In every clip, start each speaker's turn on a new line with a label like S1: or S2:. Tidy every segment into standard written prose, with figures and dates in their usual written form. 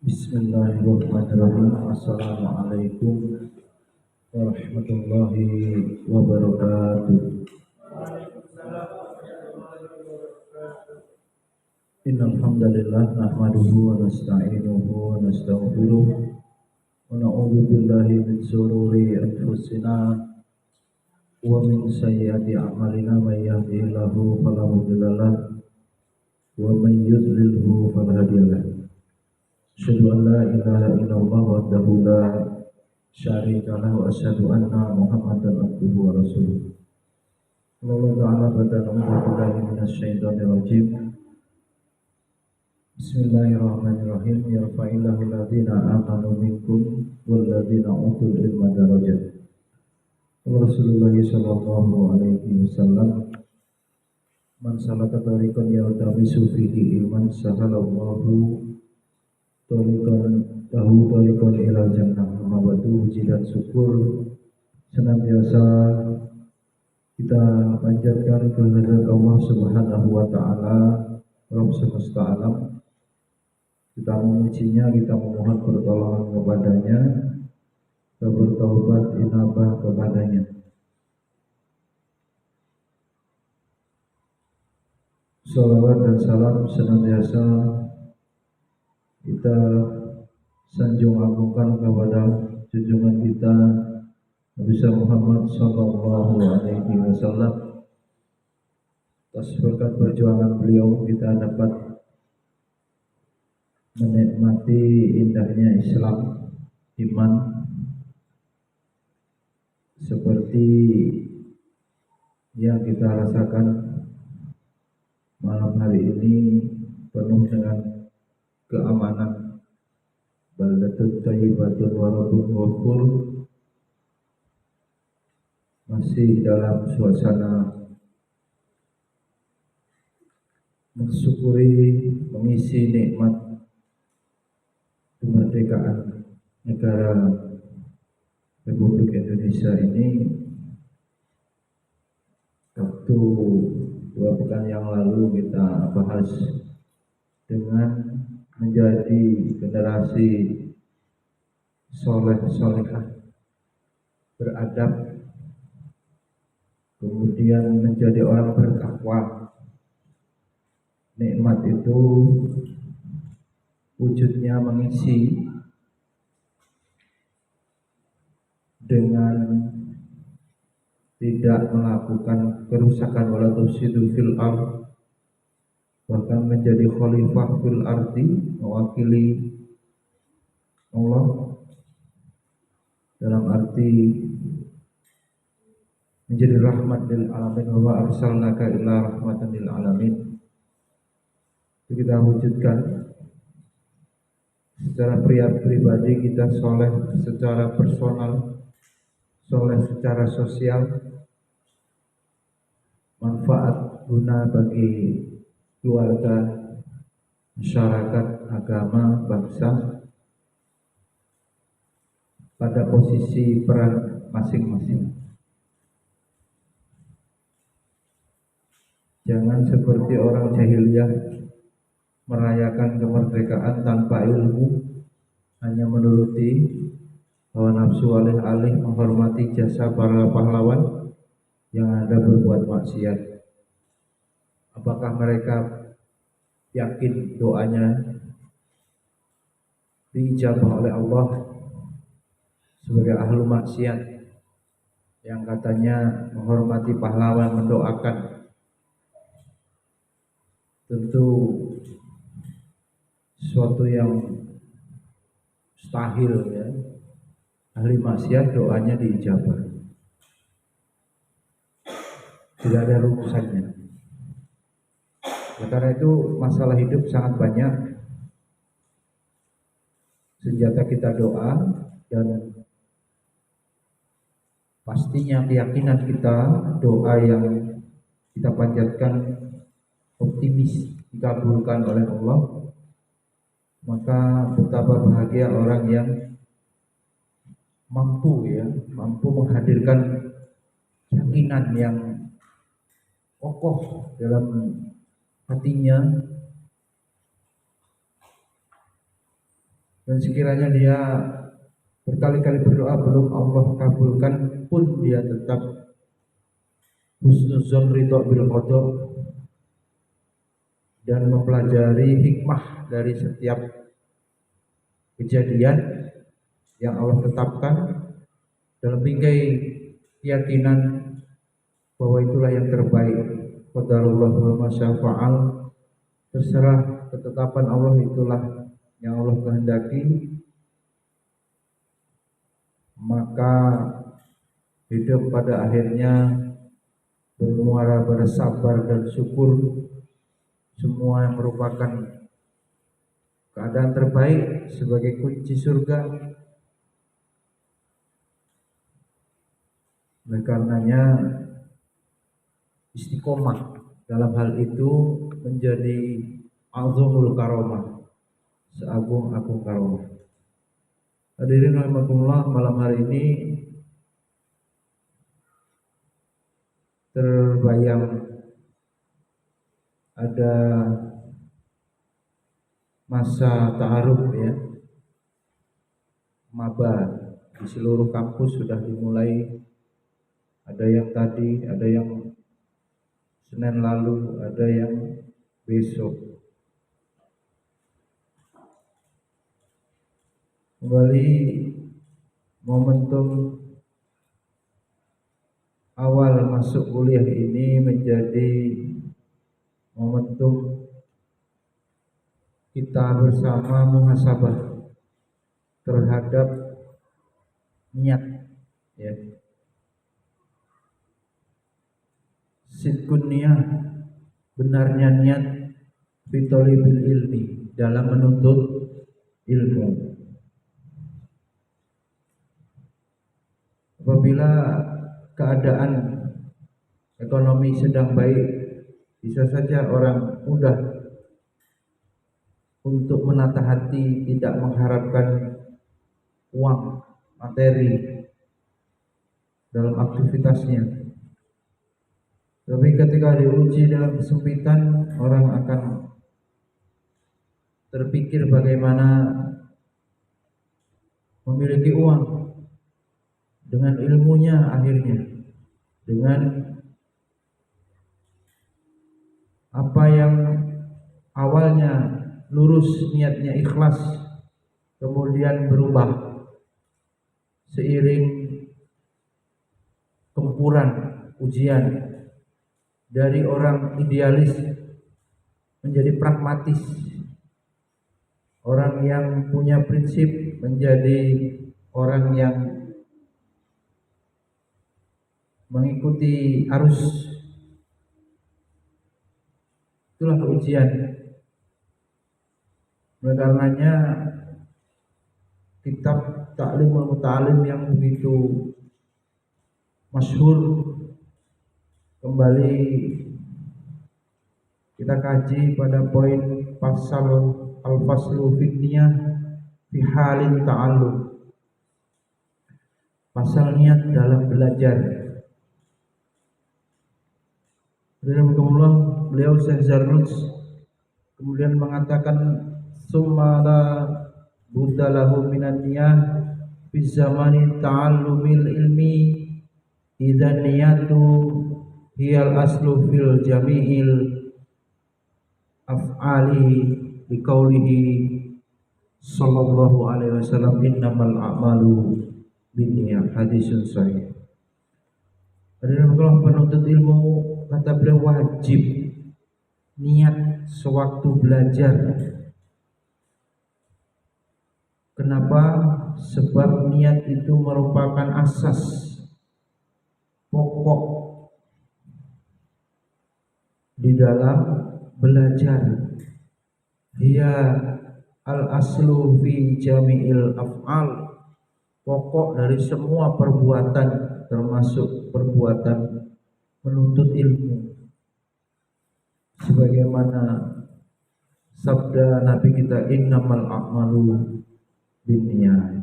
S1: Bismillahirrahmanirrahim. Assalamualaikum warahmatullahi wabarakatuh. Innal hamdalillah nahmaduhu wa nasta'inuhu wa nastaghfiruh wa na'udzu billahi min shururi anfusina wa min sayyiati a'malina may yahdihillahu fala mudilla lahu wa may yudlilhu fala hadiya lahu. Asyhadu an la ilaha illallah wahdahu la syarika lahu wa asyhadu anna Muhammadan abduhu wa rasuluh. Allah Ta'ala billahi minasyaitonir rajim. Bismillahirrahmanirrahim. Yarfa'illahu alladziina aamanu minkum walladzina utul ilma darajat. Rasulullah sallallahu alaihi wasallam, man salaka tariqan yaltamisu fihi ilman sahalallahu tariqan ila jannah. Mabadu puji dan syukur senantiasa kita panjatkan kehadirat Allah Subhanahu wa taala, Rabb semesta alam. Kita memujinya, kita memohon pertolongan kepadanya, kita bertaubat inabah kepadanya. Salawat dan salam senantiasa kita sanjung agungkan kepada junjungan kita Nabi Muhammad sallallahu alaihi wasallam. Atas berkat perjuangan beliau kita dapat menikmati indahnya Islam, iman, seperti yang kita rasakan malam hari ini, penuh dengan keamanan. Baldatun thayyibatun wa rabbun ghafur, masih dalam suasana mensyukuri, mengisi nikmat kemerdekaan negara Republik Indonesia ini. Waktu 2 pekan yang lalu kita bahas dengan menjadi generasi soleh-solehah, beradab, kemudian menjadi orang bertakwa. Nikmat itu wujudnya mengisi dengan tidak melakukan kerusakan wala tufsidu fil ardh, bahkan menjadi khalifah fil ardi, mewakili Allah dalam arti menjadi rahmat lil alamin, wa arsalnaka ila rahmatan lil alamin. Itu kita wujudkan secara pribadi, kita soleh secara personal, soleh secara sosial, manfaat guna bagi keluarga, masyarakat, agama, bangsa, pada posisi peran masing-masing. Jangan seperti orang jahiliyah merayakan kemerdekaan tanpa ilmu, hanya menuruti hawa nafsu, alih-alih menghormati jasa para pahlawan yang ada berbuat maksiat. Apakah mereka yakin doanya diijabah oleh Allah sebagai ahlu maksiat yang katanya menghormati pahlawan, mendoakan? Tentu sesuatu yang mustahil, ya. Ahli maksiat doanya diijabah, tidak ada rumusannya. Karena itu masalah hidup sangat banyak. Senjata kita doa, dan pastinya keyakinan kita, doa yang kita panjatkan optimis dikabulkan oleh Allah. Maka betapa bahagia orang yang mampu menghadirkan keyakinan yang kokoh dalam hatinya, Dan sekiranya dia berkali-kali berdoa belum Allah kabulkan pun dia tetap husnuzon ridho bil qada dan mempelajari hikmah dari setiap kejadian yang Allah tetapkan dalam bingkai keyakinan bahwa itulah yang terbaik. Qadarullah wa ma syafa'al, terserah ketetapan Allah itulah yang Allah kehendaki, maka hidup pada akhirnya bermuara pada sabar dan syukur, semua yang merupakan keadaan terbaik sebagai kunci surga. Oleh karenanya istiqomah dalam hal itu menjadi azamul karomah, seagung-agung karomah. Hadirin rahimakumullah, malam hari ini terbayang ada masa ta'aruf ya, maba di seluruh kampus sudah dimulai. Ada yang tadi, ada yang Senin lalu, ada yang besok. Kembali momentum awal masuk kuliah ini menjadi momentum kita bersama muhasabah terhadap niat ya. Sidqun niyah, benarnya niat bitolibil ilmi, dalam menuntut ilmu. Apabila keadaan ekonomi sedang baik, bisa saja orang mudah untuk menata hati, tidak mengharapkan uang, materi dalam aktivitasnya. Tapi ketika diuji dalam kesempitan, orang akan terpikir bagaimana memiliki uang dengan ilmunya, akhirnya dengan apa yang awalnya lurus niatnya, ikhlas, kemudian berubah seiring gempuran ujian, dari orang idealis menjadi pragmatis, orang yang punya prinsip menjadi orang yang mengikuti arus. Itulah ujian. Oleh karenanya kitab Ta'limul Muta'alim yang begitu masyhur kembali kita kaji pada poin pasal al-faslu fitniyah fi halin ta'allum, pasal niat dalam belajar. Dalam kemudian beliau Syekh Zarnuj kemudian mengatakan summa la buddalahu minan niyah fi zamani ta'allumil ilmi idzan niyatu hiyal aslu fil jami'il af'ali biqaulihi sallallahu alaihi wasallam innamal a'malu binniyat, hadisun sahih. Dalam kalau penuntut ilmu, kata beliau, wajib niat sewaktu belajar. Kenapa? Sebab niat itu merupakan asas pokok di dalam belajar. Dia al-aslu fi jami'il af'al, pokok dari semua perbuatan, termasuk perbuatan menuntut ilmu. Sebagaimana sabda Nabi kita, innamal a'malu binniyat.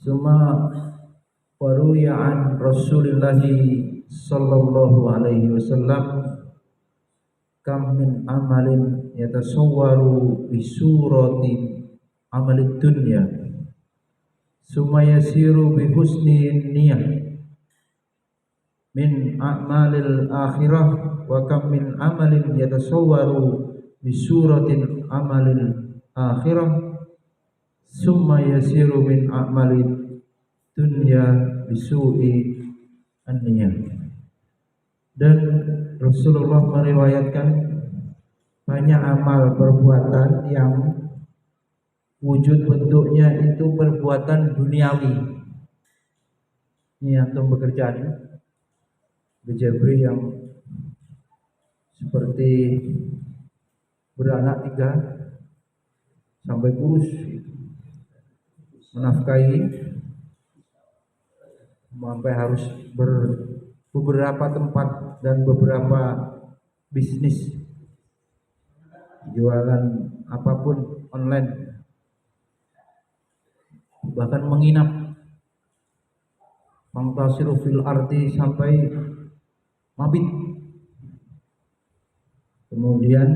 S1: Suma waruya an Rasulillah sallallahu alaihi wasallam kam min amalin yatasawwaru bi surati amalid dunya summa yasiru bi husni niyyah min a'malil akhirah wa kam min amalin yatasawwaru bi suratin amalil akhirah summa yasiru min a'malid dunya bisu'i an-niyah. Dan Rasulullah meriwayatkan banyak amal perbuatan yang wujud bentuknya itu perbuatan duniawi. Ini antum bekerja nih, bejabri yang seperti beranak 3 sampai kurus, menafkahi sampai harus beberapa tempat dan beberapa bisnis, jualan apapun online, bahkan menginap, mangtasiru fil ardi sampai mabit. Kemudian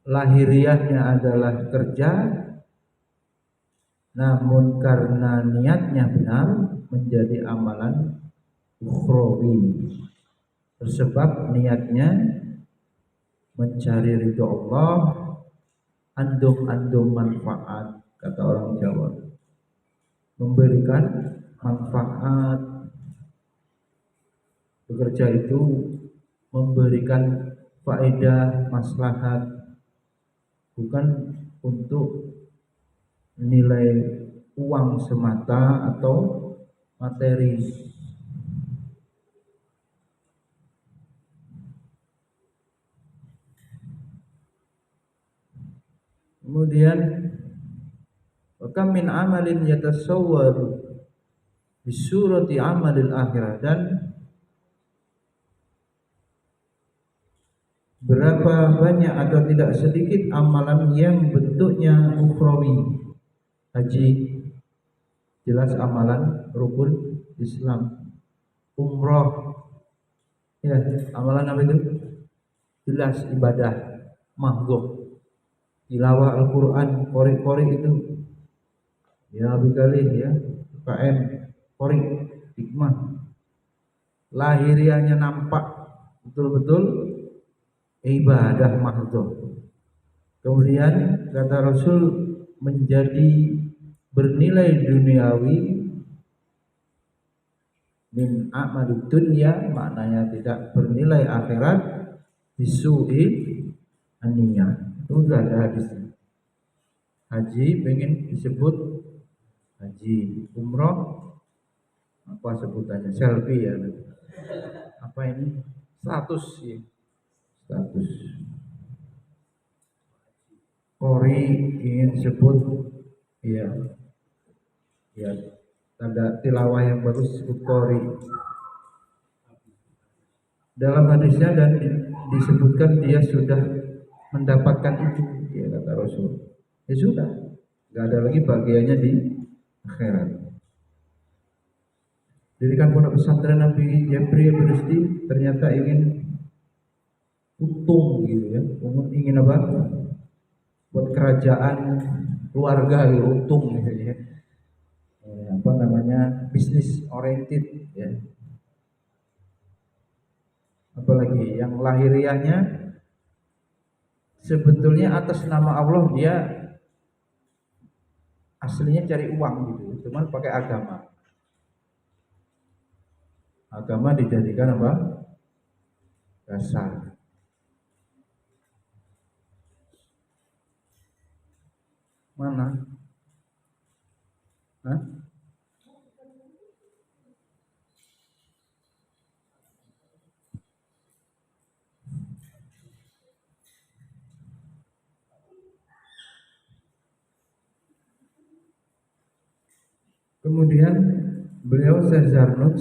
S1: lahiriahnya adalah kerja, namun karena niatnya benar menjadi amalan ukhrawi, tersebab niatnya mencari ridho Allah, andum-andum manfaat, kata orang Jawa, memberikan manfaat. Bekerja itu memberikan faedah, maslahat, bukan untuk nilai uang semata atau materi. Kemudian kam min amalin yatasawwaru bi surati amalil akhirah, dan berapa banyak atau tidak sedikit amalan yang bentuknya ukhrawi. Haji jelas amalan rukun Islam. Umroh ya amalan apa itu? Jelas ibadah mahdhuf. Tilawah Al-Quran, qori itu ya bikali ya, UKM qori hikmah, lahiriahnya nampak betul-betul ibadah mahdhuf. Kemudian kata Rasul menjadi bernilai duniawi min a'malid dunya, maknanya tidak bernilai akhirat, bisu'i an-niyah. Itu sudah ada hadisnya. Haji pengen disebut haji, umroh apa sebutannya, selfie ya, apa ini, status ya, status. Qori ingin disebut ya, ya tanda tilawah yang bagus disebut qori. Dalam hadisnya dan disebutkan dia sudah mendapatkan itu, ya kata Rasul. Ya sudah, nggak ada lagi bagiannya di akhirat. Dirikan pondok pesantren Nabi Jabri Beresti ternyata ingin untung gitu ya, ingin apa? Buat kerajaan, keluarga gitu, untung gitu ya. Apa namanya, bisnis oriented ya. Apalagi yang lahiriahnya sebetulnya atas nama Allah, dia aslinya cari uang gitu, cuman pakai agama. Agama dijadikan apa? Dasar. Mana? Hah? Kemudian beliau Syekh Zarnuj,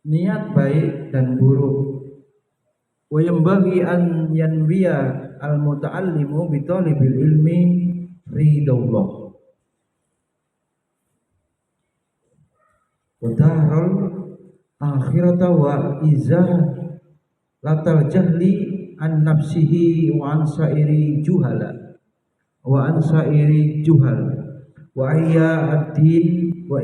S1: niat baik dan buruk, wa yambaghi an yanwiya al-muta'allimu bi talibil ilmi ridallah wa dahrul akhirata wa iza latal jahli an nafsihi wa an sairi juhal wa ayya ad-din wa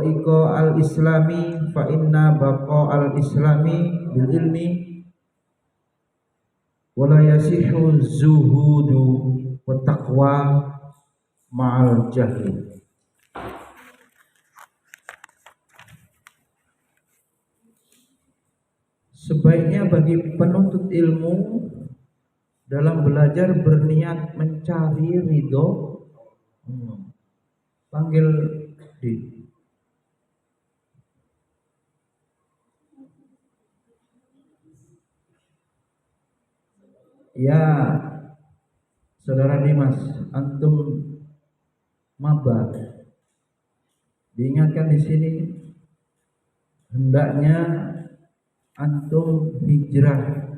S1: iko al islami fa inna baqa al islami bil ilmi wala yasihu zuhudu wa taqwa ma'al jahli. Sebaiknya bagi penuntut ilmu dalam belajar berniat mencari ridho Allah. Panggil di. Ya, Saudara Dimas, antum maba. Diingatkan di sini hendaknya antum hijrah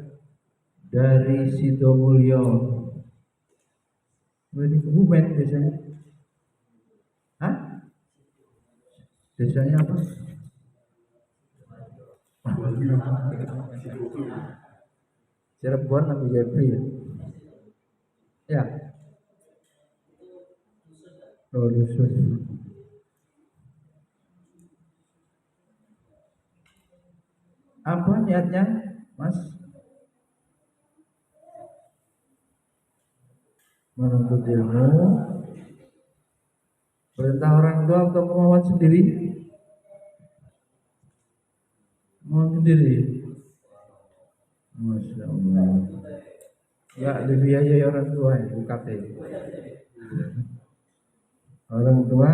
S1: dari Sidomulyo. Dari Kebumen biasanya. Hah? Desanya apa? Cirebon atau Jepri ya? Ya. Oh, dusun. Apa niatnya, Mas? Menuntut ilmu, perintah orang tua atau kemauan sendiri? Mau sendiri. Masya Allah. Ya, dibiayai orang tua ya, UKT. Orang tua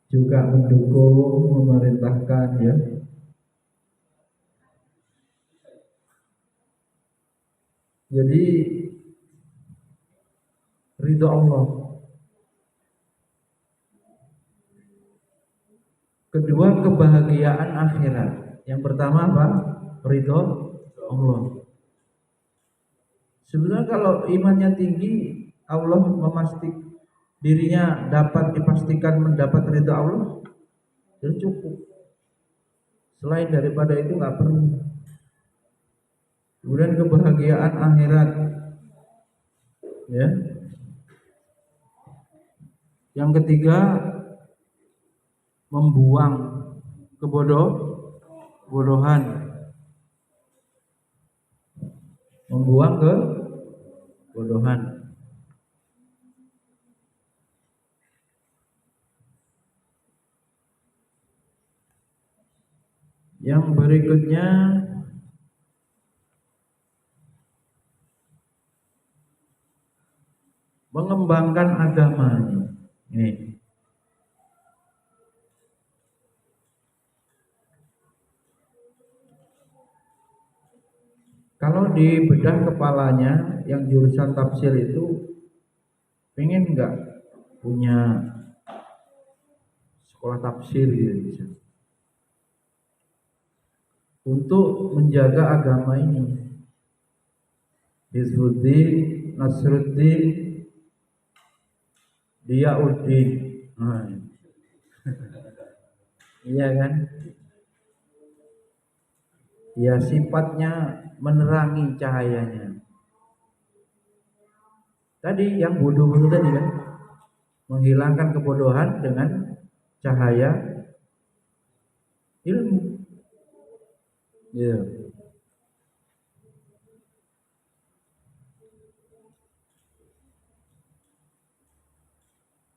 S1: juga mendukung, memerintahkan ya. Jadi ridho Allah. Kedua, kebahagiaan akhirat. Yang pertama apa? Ridho Allah. Sebenarnya kalau imannya tinggi, Allah memastikan dirinya dapat dipastikan mendapat ridho Allah, itu cukup. Selain daripada itu nggak perlu. Kemudian kebahagiaan akhirat, ya. Yang ketiga, membuang kebodohan, membuang kebodohan. Yang berikutnya mengembangkan agamanya. Ini. Kalau di bedah kepalanya yang jurusan tafsir itu pengen nggak punya sekolah tafsir gitu, untuk menjaga agama ini. Hizbuddin, Nasruddin, Diyauddin. Nah, iya kan? Ya, sifatnya menerangi cahayanya. Tadi yang bodoh-bodoh tadi kan, menghilangkan kebodohan dengan cahaya ilmu. Ya.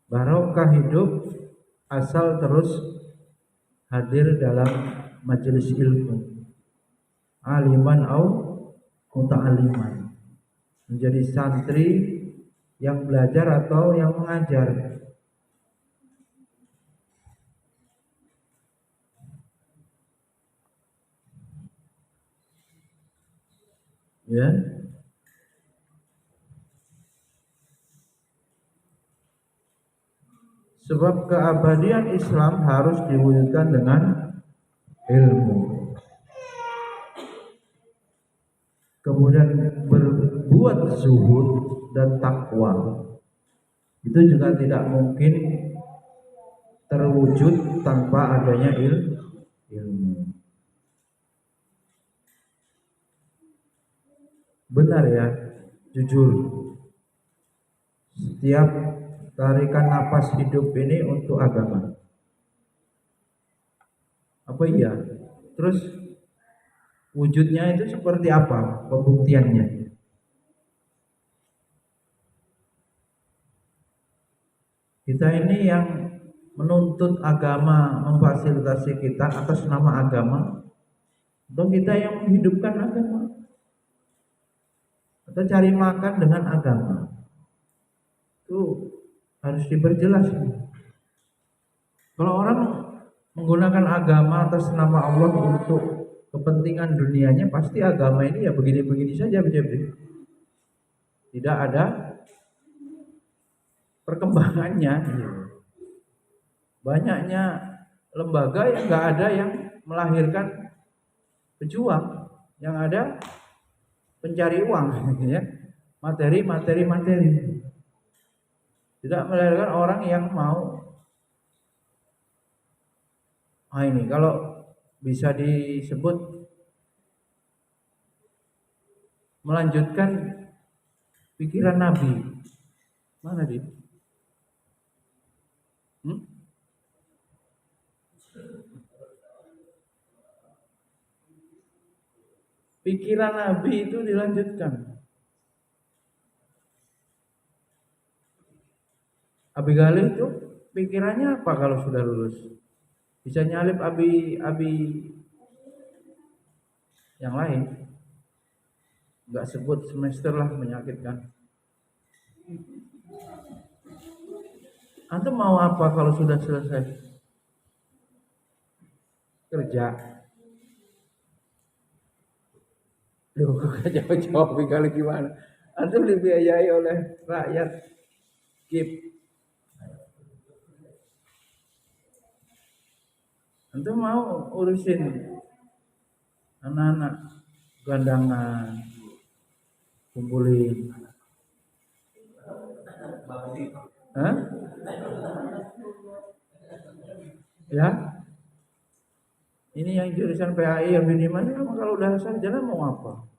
S1: Barokah hidup asal terus hadir dalam majelis ilmu. Aliman au muta'aliman. Menjadi santri yang belajar atau yang mengajar. Ya. Sebab keabadian Islam harus diwujudkan dengan ilmu. Kemudian berbuat zuhud dan takwa. Itu juga tidak mungkin terwujud tanpa adanya ilmu. Benar ya, jujur. Setiap tarikan napas hidup ini untuk agama. Apa iya? Terus wujudnya itu seperti apa? Pembuktiannya? Kita ini yang menuntut agama, memfasilitasi kita atas nama agama, atau kita yang menghidupkan agama, atau cari makan dengan agama? Itu harus diperjelas. Kalau orang menggunakan agama atas nama Allah untuk kepentingan dunianya, pasti agama ini ya begini-begini saja, tidak ada perkembangannya. Banyaknya lembaga yang nggak ada yang melahirkan pejuang, yang ada pencari uang, ya, materi. Tidak melahirkan orang yang mau. Ini kalau bisa disebut melanjutkan pikiran Nabi. Mana dia? Pikiran Nabi itu dilanjutkan. Abi Galih itu pikirannya apa kalau sudah lulus? Bisa nyalip abi yang lain. Enggak sebut semester lah, menyakitkan. Antum mau apa kalau sudah selesai? Kerja. Loh, jawab kali gimana? Antum dibiayai oleh rakyat. Kip. Antum mau urusin anak-anak gandangan, kumpulin. Hah? Ya? Ini yang jurusan PAI yang minimal, kalau udah sarjana mau apa?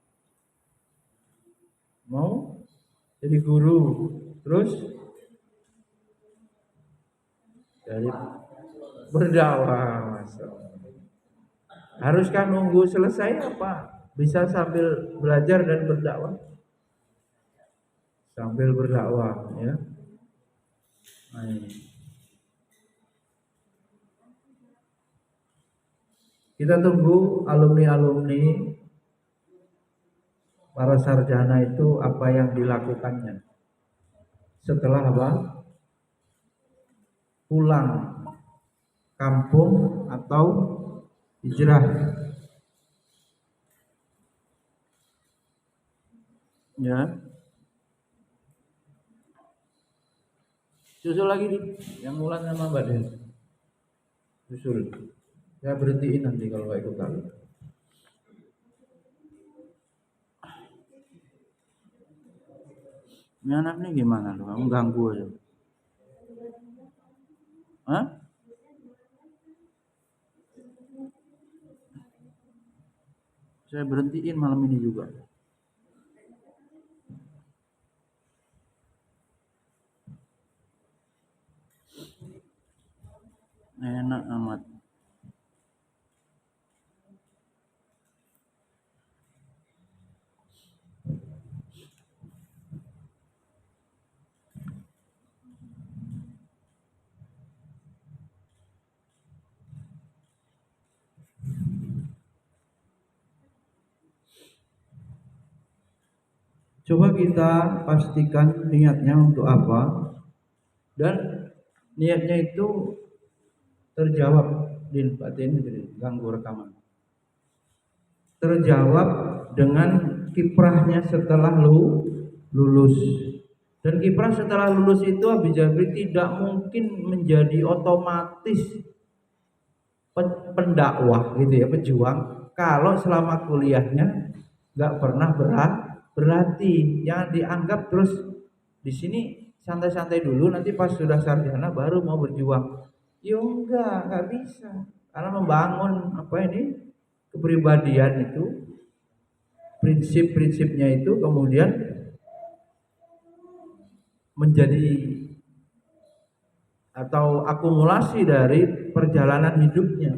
S1: Mau jadi guru, terus jadi berdakwah. Haruskah nunggu selesai apa? Bisa sambil belajar dan berdakwah? Sambil berdakwah, ya. Kita tunggu alumni-alumni para sarjana itu apa yang dilakukannya setelah apa? Pulang kampung atau hijrah. Ya. Susul lagi nih, yang Mulan sama Mbak Den. Susul. Saya berhentiin nanti kalau nggak ikut kali. Ini anak nih gimana loh? Kamu ganggu aja. Hah? Saya berhentiin malam ini juga. Enak amat. Coba kita pastikan niatnya untuk apa, dan niatnya itu terjawab. Din, batin ganggu rekaman. Terjawab dengan kiprahnya setelah lulus. Dan kiprah setelah lulus itu Abi Jabri tidak mungkin menjadi otomatis pendakwah gitu ya, pejuang, kalau selama kuliahnya nggak pernah berlatih. Jangan dianggap terus di sini santai-santai dulu, nanti pas sudah sarjana baru mau berjuang. Ya enggak bisa. Karena membangun apa ini kepribadian itu, prinsip-prinsipnya itu kemudian menjadi atau akumulasi dari perjalanan hidupnya.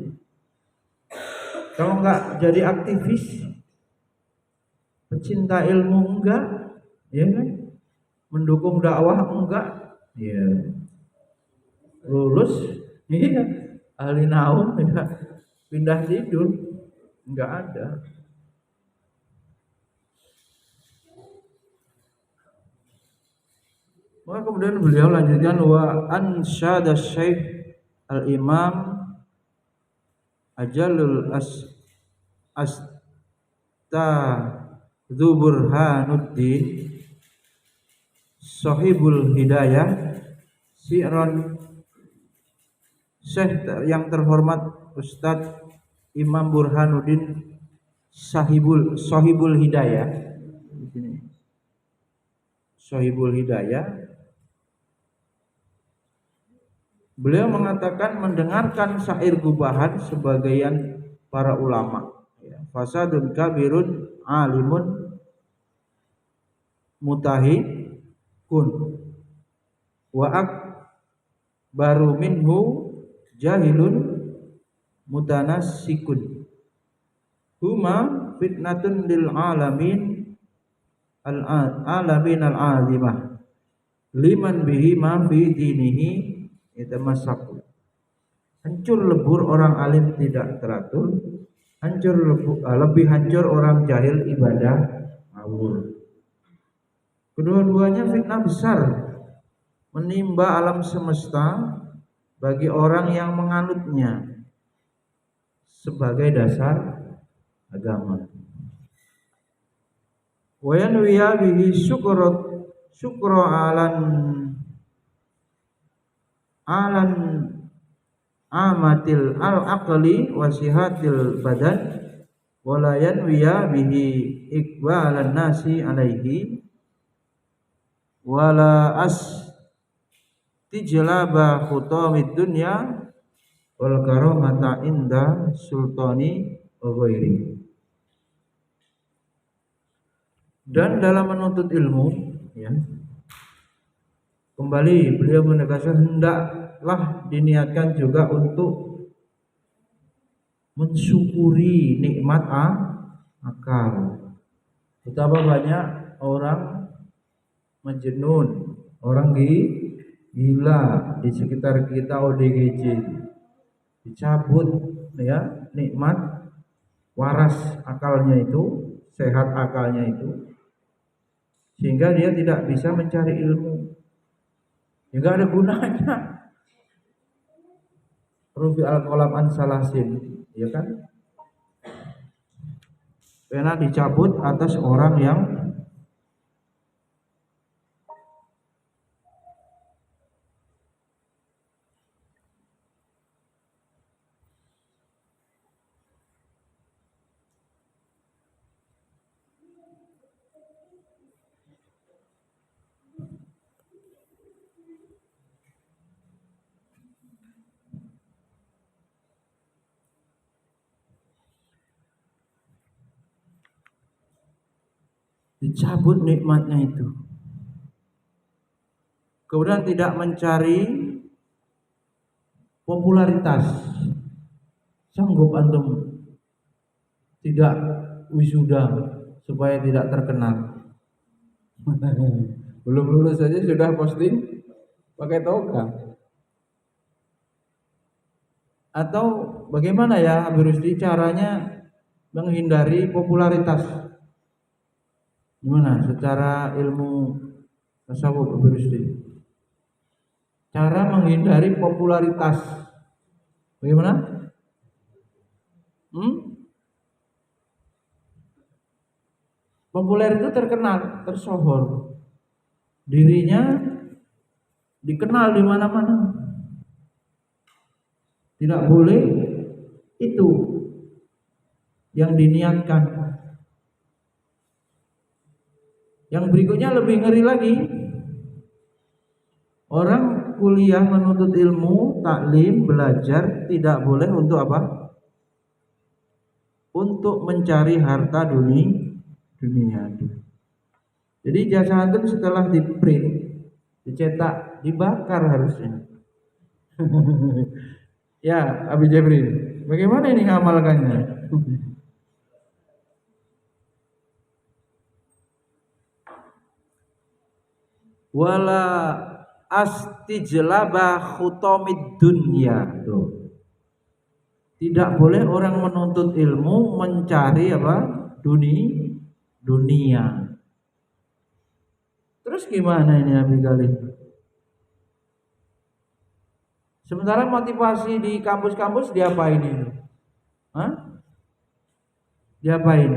S1: Kalau enggak jadi aktivis, pecinta ilmu enggak, ya kan? Mendukung dakwah enggak, ya lulus, iya, ahli naum ya, pindah tidur, enggak ada. Maka kemudian beliau lanjutkan wa ansyada syekh al-imam ajalul asta Burhanuddin Sahibul Hidayah Si'ron Syekh yang terhormat Ustadz Imam Burhanuddin Sahibul Hidayah di sini. Sahibul Hidayah beliau mengatakan mendengarkan syair gubahan sebagian para ulama ya, fasadun kabirun alimun mutahikun wa baru minhu jahilun mutanassikun huma fitnatun lil alamin al-azimah liman bihi ma fi dinihi itamassaku. Hancur lebur orang alim tidak teratur, lebih hancur orang jahil ibadah ngawur. Kedua-duanya fitnah besar menimba alam semesta bagi orang yang menganutnya sebagai dasar agama. Wa yanwiya bihi syukra alan amatil al-aqli wasihatil badan wala yanwiya bihi iqbalan nasi alaihi wala tijlaba khutamid dunya wal karamata inda sultani wa ghairi. Dan dalam menuntut ilmu ya, kembali beliau menegaskan hendaklah diniatkan juga untuk mensyukuri nikmat akal. Betapa banyak orang majnun, orang gila di sekitar kita ODGJ, dicabut ya nikmat waras akalnya itu, sehat akalnya itu, sehingga dia tidak bisa mencari ilmu, enggak ada gunanya. Rufi al-qalam an salasin, ya kan? Karena dicabut atas orang yang dicabut nikmatnya itu. Kemudian tidak mencari popularitas. Sanggup antum tidak wisuda supaya tidak terkenal? Belum lulus saja sudah posting pakai toga. Atau bagaimana ya Habib Rusdi caranya menghindari popularitas? Gimana secara ilmu tasawuf Habib Rusdi? Cara menghindari popularitas bagaimana? Populer itu terkenal, tersohor, dirinya dikenal di mana-mana. Tidak boleh itu yang diniatkan. Yang berikutnya lebih ngeri lagi. Orang kuliah menuntut ilmu, taklim, belajar tidak boleh untuk apa? Untuk mencari harta dunia. Jadi ijazah antum setelah di print, dicetak, dibakar harusnya. Ya, Abi Jabrin, bagaimana ini ngamalkannya? Wala astijlaba khutamid dunya. Tuh. Tidak boleh orang menuntut ilmu mencari apa? Dunia. Terus gimana ini Abi Galih? Sementara motivasi di kampus-kampus diapain ini? Hah? Diapain?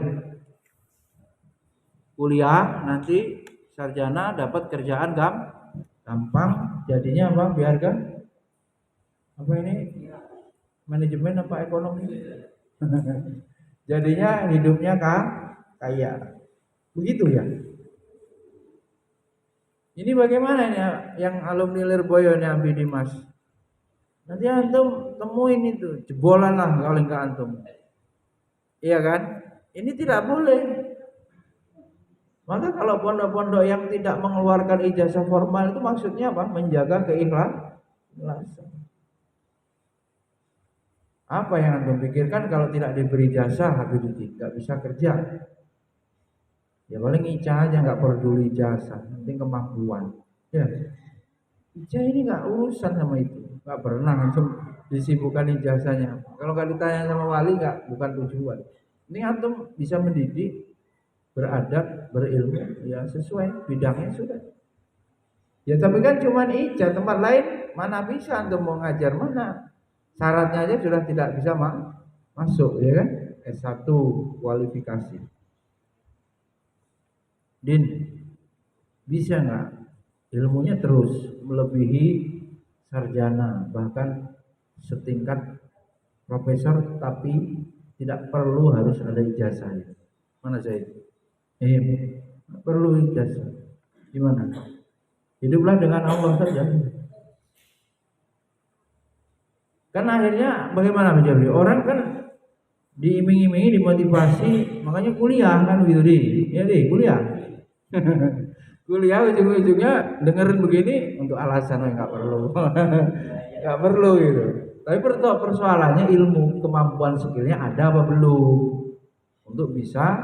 S1: Kuliah nanti sarjana dapat kerjaan gampang, jadinya apa? Biarkan apa ini? Manajemen apa ekonomi? Jadinya hidupnya kaya. Begitu ya? Ini bagaimana ya yang alumni Lirboyo nih Abi Dimas? Nanti antum temuin itu, jebolan lah kalau enggak antum. Iya kan? Ini tidak boleh. Maka kalau pondok-pondok yang tidak mengeluarkan ijazah formal itu maksudnya apa? Menjaga keikhlasan. Apa yang antum pikirkan kalau tidak diberi jasa Habib tidak bisa kerja? Ya paling ijazah aja nggak peduli jasa, penting kemampuan. Ya, ijazah ini nggak urusan sama itu, nggak pernah antum disibukkan ijazahnya. Kalau nggak ditanya sama wali nggak, bukan tujuan. Ini antum bisa mendidik, beradab, berilmu, ya sesuai bidangnya sudah. Ya tapi kan cuma ijazah, tempat lain mana bisa antum mau ngajar mana? Syaratnya aja sudah tidak bisa masuk, ya kan? S1 kualifikasi. Din, bisa nggak ilmunya terus melebihi sarjana, bahkan setingkat profesor, tapi tidak perlu harus ada ijazah. Mana saya itu? Perlu ijazah. Gimana? Hiduplah dengan Allah saja. Kan akhirnya bagaimana menjadi orang kan diiming-imingi, dimotivasi, makanya kuliah kan gitu kuliah. Kuliah ujung-ujungnya dengerin begini untuk alasan yang nggak perlu, nggak perlu gitu. Tapi persoalannya ilmu, kemampuan, skillnya ada apa belum untuk bisa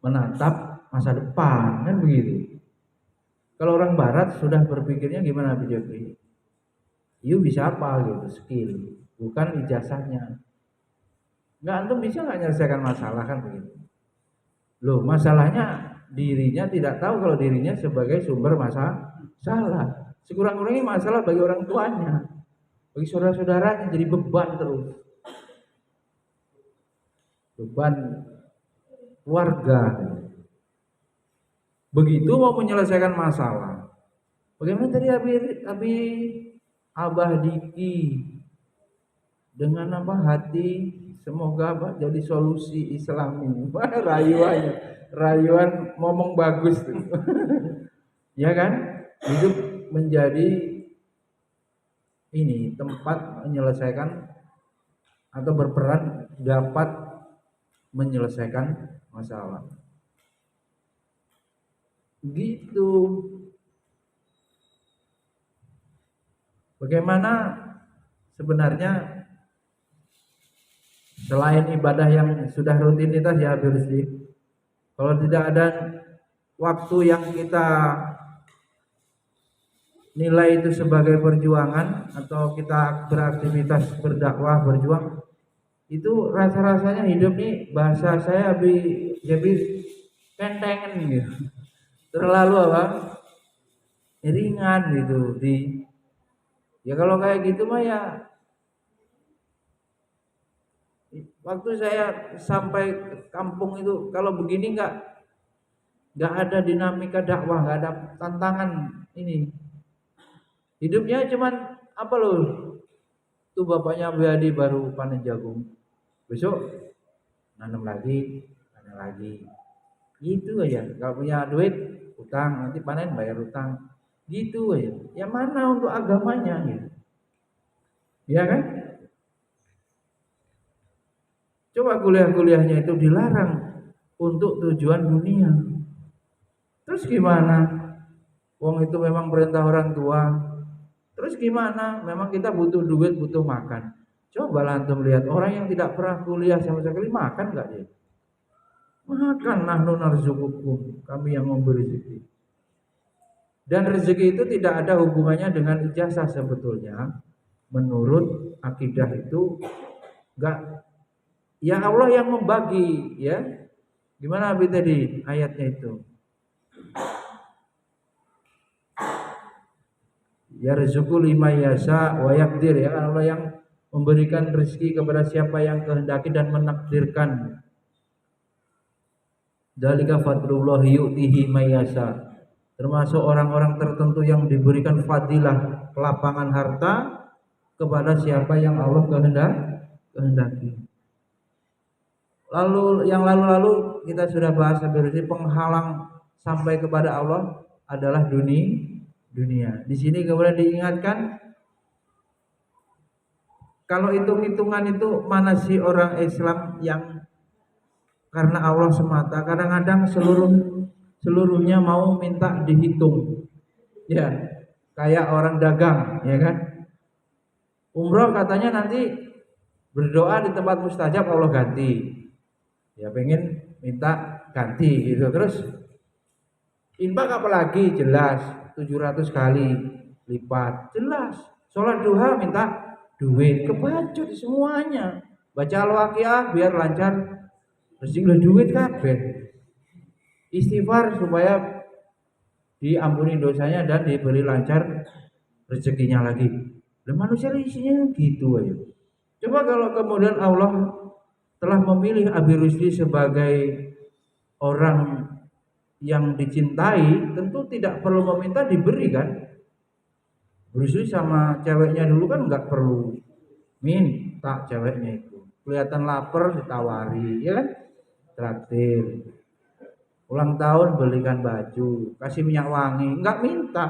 S1: menatap masa depan kan begitu. Kalau orang Barat sudah berpikirnya gimana Bu Jeffrey? You bisa apa gitu, skill, bukan ijazahnya. Nggak antum bisa nggak menyelesaikan masalah kan begitu. Loh masalahnya dirinya tidak tahu kalau dirinya sebagai sumber masalah. Sekurang-kurangnya masalah bagi orang tuanya, bagi saudara-saudaranya jadi beban terus. Beban keluarga. Begitu mau menyelesaikan masalah. Bagaimana tadi Abi Abah Diki dengan apa hati semoga apa jadi solusi Islami. Rayuan ngomong bagus tuh. Ya kan? Hidup menjadi ini tempat menyelesaikan atau berperan dapat menyelesaikan masalah. Gitu. Bagaimana sebenarnya selain ibadah yang sudah rutinitas ya Habib Rusdi, kalau tidak ada waktu yang kita nilai itu sebagai perjuangan atau kita beraktivitas berdakwah berjuang, itu rasa-rasanya hidup nih bahasa saya jadi kentengan gitu, terlalu apa ringan gitu ya kalau kayak gitu mah ya waktu saya sampai kampung itu kalau begini nggak ada dinamika dakwah, nggak ada tantangan ini. Hidupnya cuman apa loh? Tuh bapaknya Bu Hadi baru panen jagung. Besok nanam lagi. Gitu aja. Kalau punya duit utang, nanti panen bayar utang. Gitu ya. Yang mana untuk agamanya gitu. Ya kan? Coba kuliah-kuliahnya itu dilarang untuk tujuan dunia. Terus gimana? Wong itu memang perintah orang tua. Terus gimana? Memang kita butuh duit, butuh makan. Coba antum lihat orang yang tidak pernah kuliah sama sekali makan nggak dia? Makan, nahnu narzuqukum, kami yang memberi rezeki. Dan rezeki itu tidak ada hubungannya dengan ijazah sebetulnya. Menurut akidah itu enggak, ya Allah yang membagi ya. Gimana Abi tadi ayatnya itu? Ya rezeki lima yasa wa yakdir, ya Allah yang memberikan rezeki kepada siapa yang kehendaki dan menakdirkan. Dalika fadlullah yu'tihi mayasa. Termasuk orang-orang tertentu yang diberikan fadilah kelapangan harta kepada siapa yang Allah kehendaki. Lalu yang lalu-lalu kita sudah bahas habis ini, penghalang sampai kepada Allah adalah dunia. Di sini kemudian diingatkan, kalau hitung-hitungan itu mana sih orang Islam yang karena Allah semata, kadang-kadang seluruhnya mau minta dihitung. Ya, kayak orang dagang, ya kan? Umroh katanya nanti berdoa di tempat mustajab Allah ganti. Ya pengen minta ganti gitu. Terus infak apalagi jelas 700 kali lipat, jelas. Sholat duha minta duit, kebacut semuanya. Baca al-waqiah biar lancar rezeki duit kabeh. Istighfar supaya diampuni dosanya dan diberi lancar rezekinya lagi. Dan manusia isinya gitu aja. Coba kalau kemudian Allah telah memilih Abi Rusdi sebagai orang yang dicintai, tentu tidak perlu meminta, diberi kan. Rusdi sama ceweknya dulu kan nggak perlu minta, ceweknya itu kelihatan lapar ditawari, ya kan, traktir. Ulang tahun belikan baju, kasih minyak wangi, nggak minta.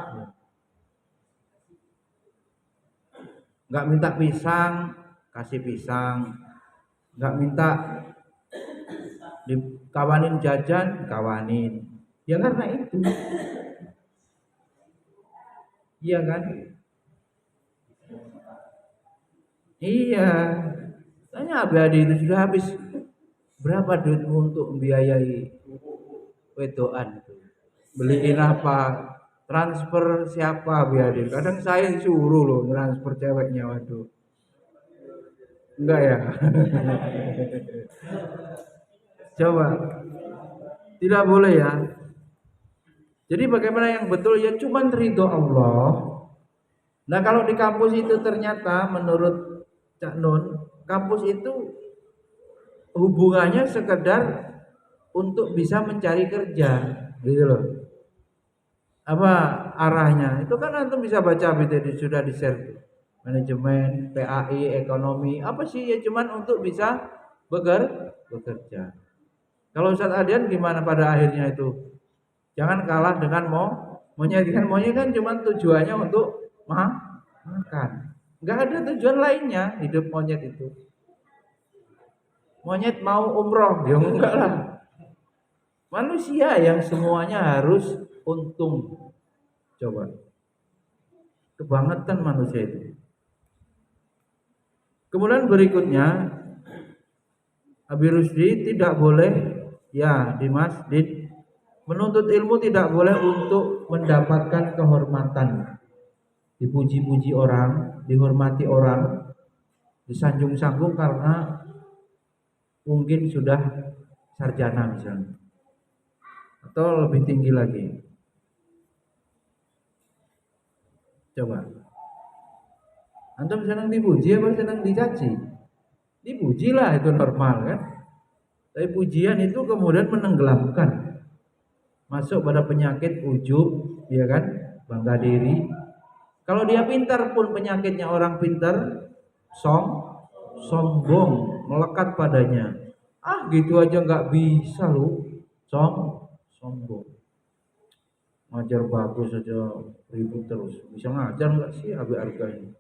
S1: Nggak minta pisang, kasih pisang. Nggak minta dikawanin jajan, kawanin. Ya karena itu. Iya kan? Iya. Tanya Abi itu sudah habis berapa duitmu untuk membiayai wedoan? Beliin apa? Transfer siapa Abi? Kadang saya suruh loh transfer ceweknya, waduh. Enggak ya? Coba. Tidak boleh ya. Jadi bagaimana yang betul ya, cuman ridho Allah. Nah kalau di kampus itu ternyata menurut Cak Nun, kampus itu hubungannya sekedar untuk bisa mencari kerja, gitu loh. Apa arahnya? Itu kan antum bisa baca BTD sudah di share. Manajemen, PAI, ekonomi, apa sih ya, cuman untuk bisa bekerja. Kalau Ustaz Adian gimana pada akhirnya itu? Jangan kalah dengan monyet kan, monyet kan cuma tujuannya untuk makan. Enggak ada tujuan lainnya hidup monyet itu. Monyet mau umroh, ya enggak lah. Manusia yang semuanya harus untung. Coba. Kebangetan manusia itu. Kemudian berikutnya, Abi Rusdi tidak boleh ya di masjid. Menuntut ilmu tidak boleh untuk mendapatkan kehormatan, dipuji-puji orang, dihormati orang, disanjung-sanjung karena mungkin sudah sarjana misalnya, atau lebih tinggi lagi. Coba, antum senang dipuji apa senang dicaci? Dipujilah, itu normal kan. Tapi pujian itu kemudian menenggelamkan, masuk pada penyakit ujub, ya kan, bangga diri. Kalau dia pintar pun penyakitnya orang pintar, sombong, melekat padanya. Ah gitu aja nggak bisa lu, sombong. ngajar bagus saja ribut terus. Bisa ngajar nggak sih Abi Arga ini?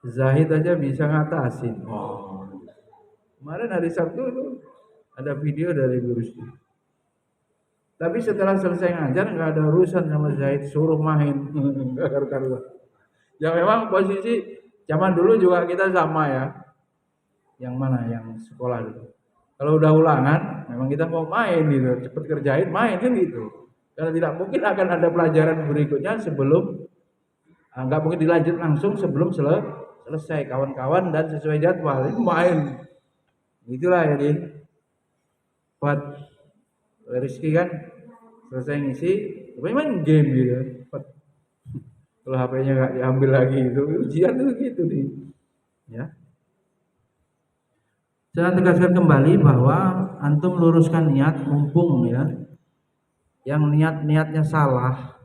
S1: Zahid aja bisa ngatasin. Oh. Kemarin hari Sabtu itu ada video dari Guru Rusdi. Tapi setelah selesai ngajar nggak ada urusan sama Zahid, suruh main. Ya memang posisi zaman dulu juga kita sama ya. Yang mana? Yang sekolah dulu. Kalau udah ulangan, memang kita mau main gitu, cepet kerjain, main kan gitu. Karena tidak mungkin akan ada pelajaran berikutnya sebelum nggak mungkin dilanjut langsung sebelum selesai kawan-kawan dan sesuai jadwal itu main. Itulah ya Din. Buat Rizky kan selesai ngisi, main game gitu. Kalau HP-nya nggak diambil lagi itu ujian tuh gitu nih. Ya. Saya tegaskan kembali bahwa antum luruskan niat mumpung ya. Yang niatnya salah,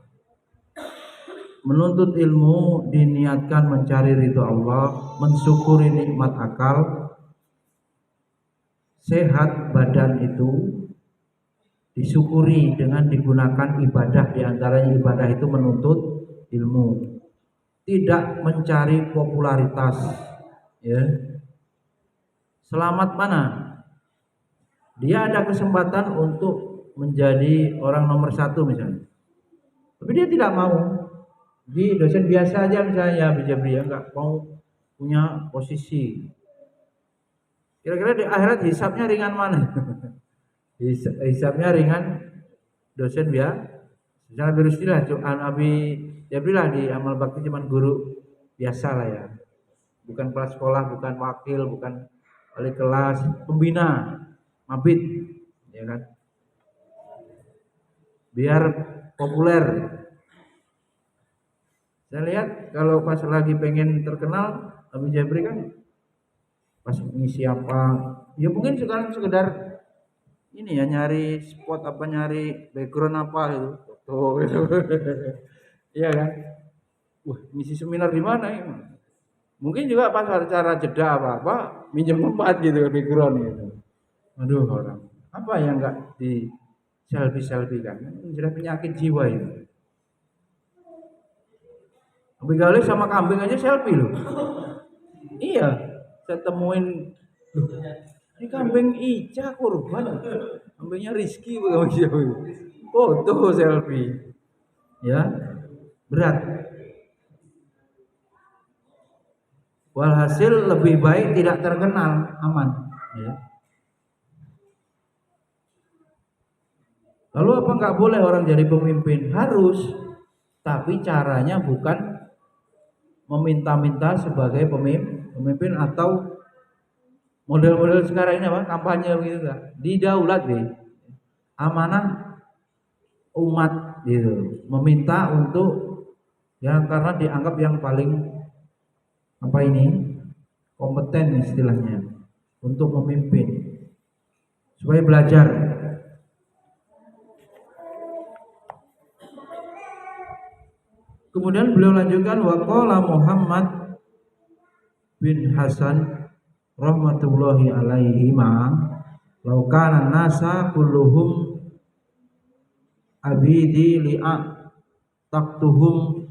S1: menuntut ilmu diniatkan mencari ridho Allah, mensyukuri nikmat akal, sehat badan itu disyukuri dengan digunakan ibadah, diantaranya ibadah itu menuntut ilmu, tidak mencari popularitas ya. Selamat mana? Dia ada kesempatan untuk menjadi orang nomor 1 misalnya, tapi dia tidak mau. Di dosen biasa aja misalnya ya, nggak mau punya posisi. Kira-kira di akhirat hisabnya ringan mana? Hisabnya ringan dosen biasa. Misalnya berustilah Abi Jabrilah di amal bakti cuman guru biasa lah ya. Bukan kepala sekolah, bukan wakil, bukan wali kelas, pembina, mabit, ya kan? Biar populer. Saya lihat kalau pas lagi pengen terkenal, Abi Jabri kan pas ngisi apa, ya mungkin sekarang sekedar ini ya nyari spot apa, nyari background apa itu, foto gitu. Iya kan? Wah, ngisi seminar di mana ya? Mungkin juga pas acara jeda apa minjem tempat gitu background gitu. Aduh orang, apa yang enggak di selfie kan? Sudah penyakit jiwa itu. Abi Galih sama kambing aja selfie loh. Iya, saya temuin ini kambing Ica kurban. Kambingnya Rizky begitu. Foto selfie. Ya, berat. Walhasil lebih baik tidak terkenal, aman. Ya. Lalu apa nggak boleh orang jadi pemimpin? Harus, tapi caranya bukan meminta-minta sebagai pemimpin atau model-model sekarang ini apa kampanye gitu kan, didaulat deh, amanah umat gitu, meminta untuk ya karena dianggap yang paling apa ini kompeten istilahnya untuk memimpin supaya belajar. Kemudian beliau lanjutkan waqala Muhammad bin Hasan rahmatullahi alaihi ma law kana nasa kulluhum abidi li'a taktuhum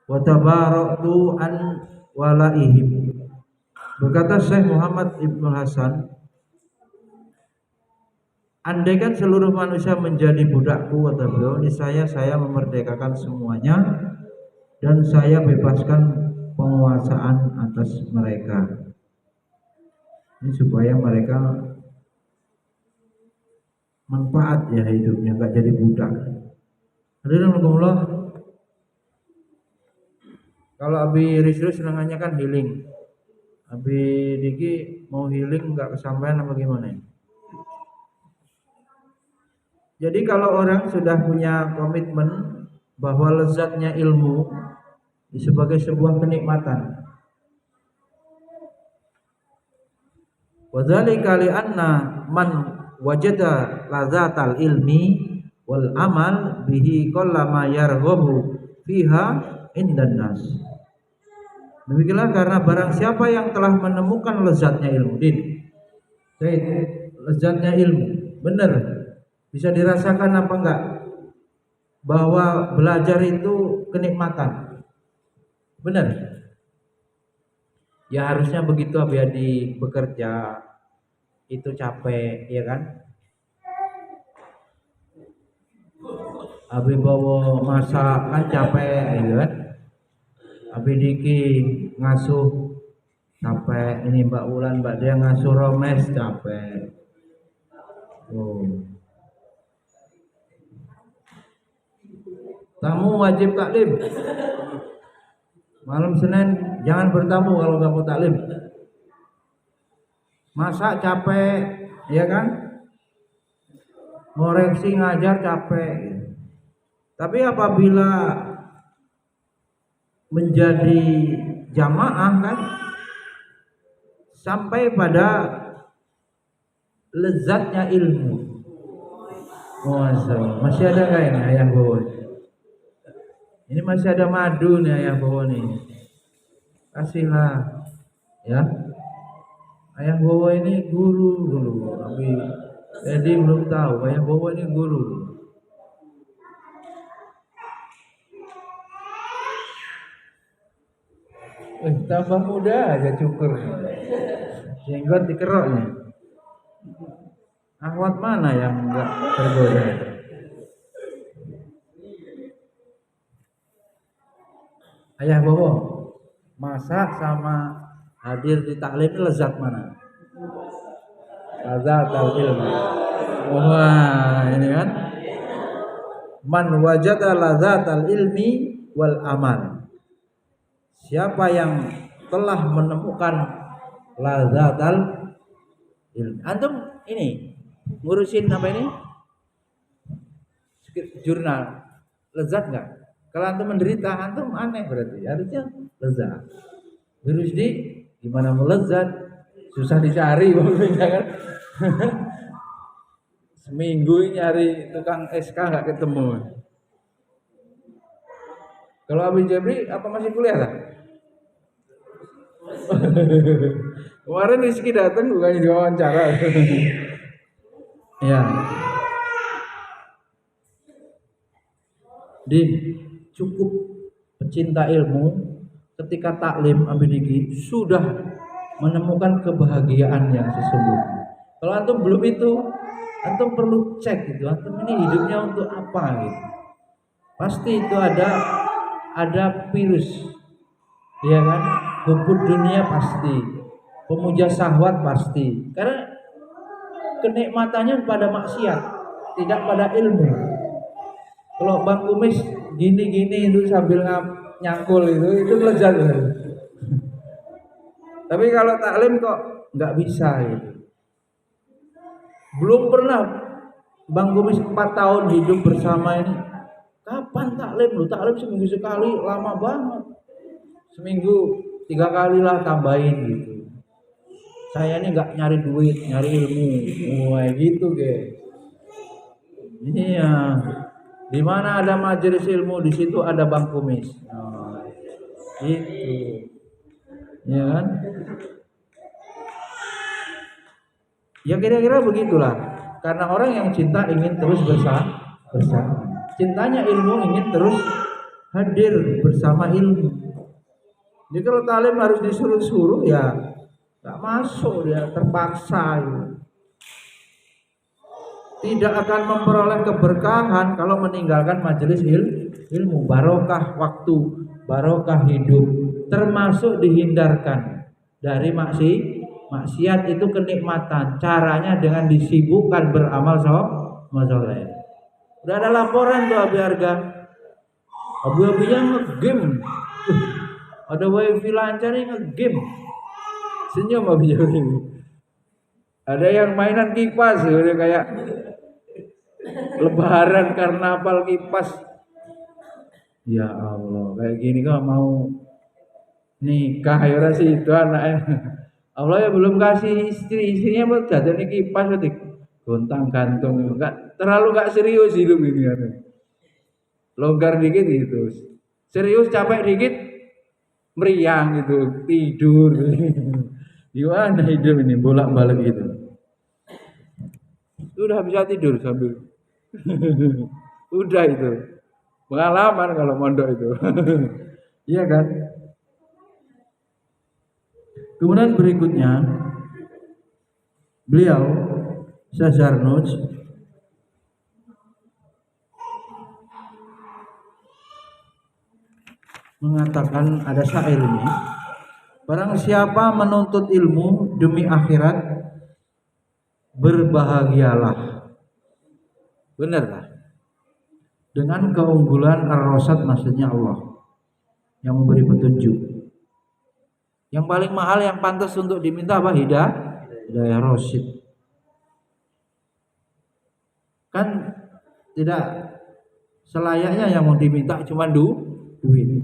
S1: wa tabaraktu an walaihim. Berkata Syekh Muhammad Ibnu Hasan, andaikan seluruh manusia menjadi budakku, kata beliau, niscaya saya memerdekakan semuanya dan saya bebaskan penguasaan atas mereka. Ini supaya mereka manfaat ya hidupnya, nggak jadi budak. Hadirin Allah, kalau Abi Rizal senangannya kan healing, Abi Diki mau healing nggak kesampaian apa gimana ya? Jadi kalau orang sudah punya komitmen bahwa lezatnya ilmu sebagai sebuah kenikmatan, wadzalika li'anna man wajada lazatal ilmi wal amal bihi qallama yarghabu fiha indan nas. Demikianlah karena barang siapa yang telah menemukan lezatnya ilmu, lezatnya ilmu, Bener, bisa dirasakan apa enggak bahwa belajar itu kenikmatan? Bener. Ya harusnya begitu adik-adik, bekerja itu capek, ya kan? Abi bawa masak kan capek, ya kan? Abi Diki ngasuh capek, ini Mbak Wulan, Mbak Dia ngasuh Romes capek. Oh. Tamu wajib taklim. Malam Senin jangan bertamu kalau nggak mau taklim. Masak capek, ya kan? Ngoreksi ngajar capek. Tapi apabila menjadi jamaah kan sampai pada lezatnya ilmu. Masih ada nggak ini ayah bawa? Ini masih ada madu nih ayah bawa nih. Kasihlah, ya. Ayah bawa ini guru dulu, tapi jadi belum tahu ayah bawa ini guru. Tambah muda aja cukur. Jenggot dikeroknya. Ahwat mana yang enggak tergoda? Ayah bawa masak sama hadir di taklim lezat mana? Lezat al-ilm. Wah, ini kan. Man wajada lezat al-ilmi wal amal. Siapa yang telah menemukan lezat al-ilmi. Antum ini ngurusin apa ini? Jurnal. Lezat enggak? Kalau antum menderita, antum aneh berarti. Harusnya lezat. Virus di gimana mau lezat? Susah dicari pokoknya kan. Seminggu nyari tukang SK nggak ketemu. Kalau Abi Jabri apa masih kuliah lah? Kemarin Rizky datang bukannya diwawancara. Ya. Cukup pecinta ilmu ketika taklim Abidiki sudah menemukan kebahagiaan yang sesungguhnya. Kalau antum belum itu, antum perlu cek gitu, antum ini hidupnya untuk apa gitu. Pasti itu ada virus, ya kan? Hubud dunia pasti, pemuja syahwat pasti, karena kenikmatannya pada maksiat, tidak pada ilmu. Kalau Bang Kumis gini-gini itu sambil nyangkul itu lezat. Tapi kalau taklim kok nggak bisa gitu. Belum pernah Bang Kumis 4 tahun hidup bersama ini. Kapan taklim? Lu taklim seminggu sekali, lama banget. Seminggu 3 kali lah tambahin gitu. Saya ini nggak nyari duit, nyari ilmu. Wah gitu guys. Iya. Di mana ada majelis ilmu, di situ ada Bang Kumis. Oh, itu, ya kan? Ya kira-kira begitulah. Karena orang yang cinta ingin terus bersama. Cintanya ilmu ingin terus hadir bersama ilmu. Jadi kalau talim harus disuruh-suruh ya nggak masuk, dia terpaksa. Ya. Tidak akan memperoleh keberkahan kalau meninggalkan majelis ilmu. Barokah waktu, barokah hidup, termasuk dihindarkan dari maksiat itu kenikmatan. Caranya dengan disibukkan beramal soleh. Udah ada laporan tuh Abi Harga, abu-abunya nge-game, ada wifi lancar nih nge-game, senyum Abi Harga. Ada yang mainan kipas, udah kayak lebaran karnaval kipas. Ya Allah, kayak gini kok mau nikah ya sih itu anaknya. Allah ya belum kasih istrinya mau jatuh kipas berarti gontang gantung, terlalu serius hidup ini kan. Longgar dikit gitu, serius capek dikit meriang gitu, tidur. Gimana hidup ini bolak-balik gitu.
S2: Sudah bisa tidur sambil. Udah itu. Pengalaman kalau mondok itu. Iya kan?
S1: Kemudian berikutnya beliau Syekh Zarnuj mengatakan, ada syair ini, barang siapa menuntut ilmu demi akhirat, berbahagialah.
S2: Benar lah.
S1: Dengan keunggulan ar-rasad, maksudnya Allah yang memberi petunjuk. Yang paling mahal yang pantas untuk diminta apa? Hidayah rasyid. Kan tidak selayaknya yang mau diminta cuma duit.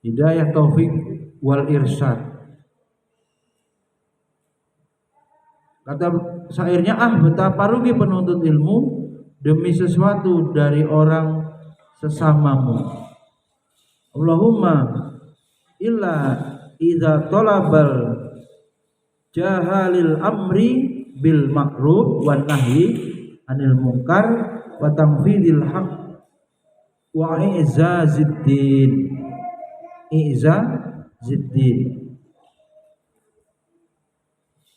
S1: Hidayah taufik wal irsyad. Kata syairnya, betapa rugi penuntut ilmu demi sesuatu dari orang sesamamu. Allahumma illa idza talabal jahalil amri bil ma'ruf wan nahyi anil munkar wa tamfidil haq wa i'zaziddin.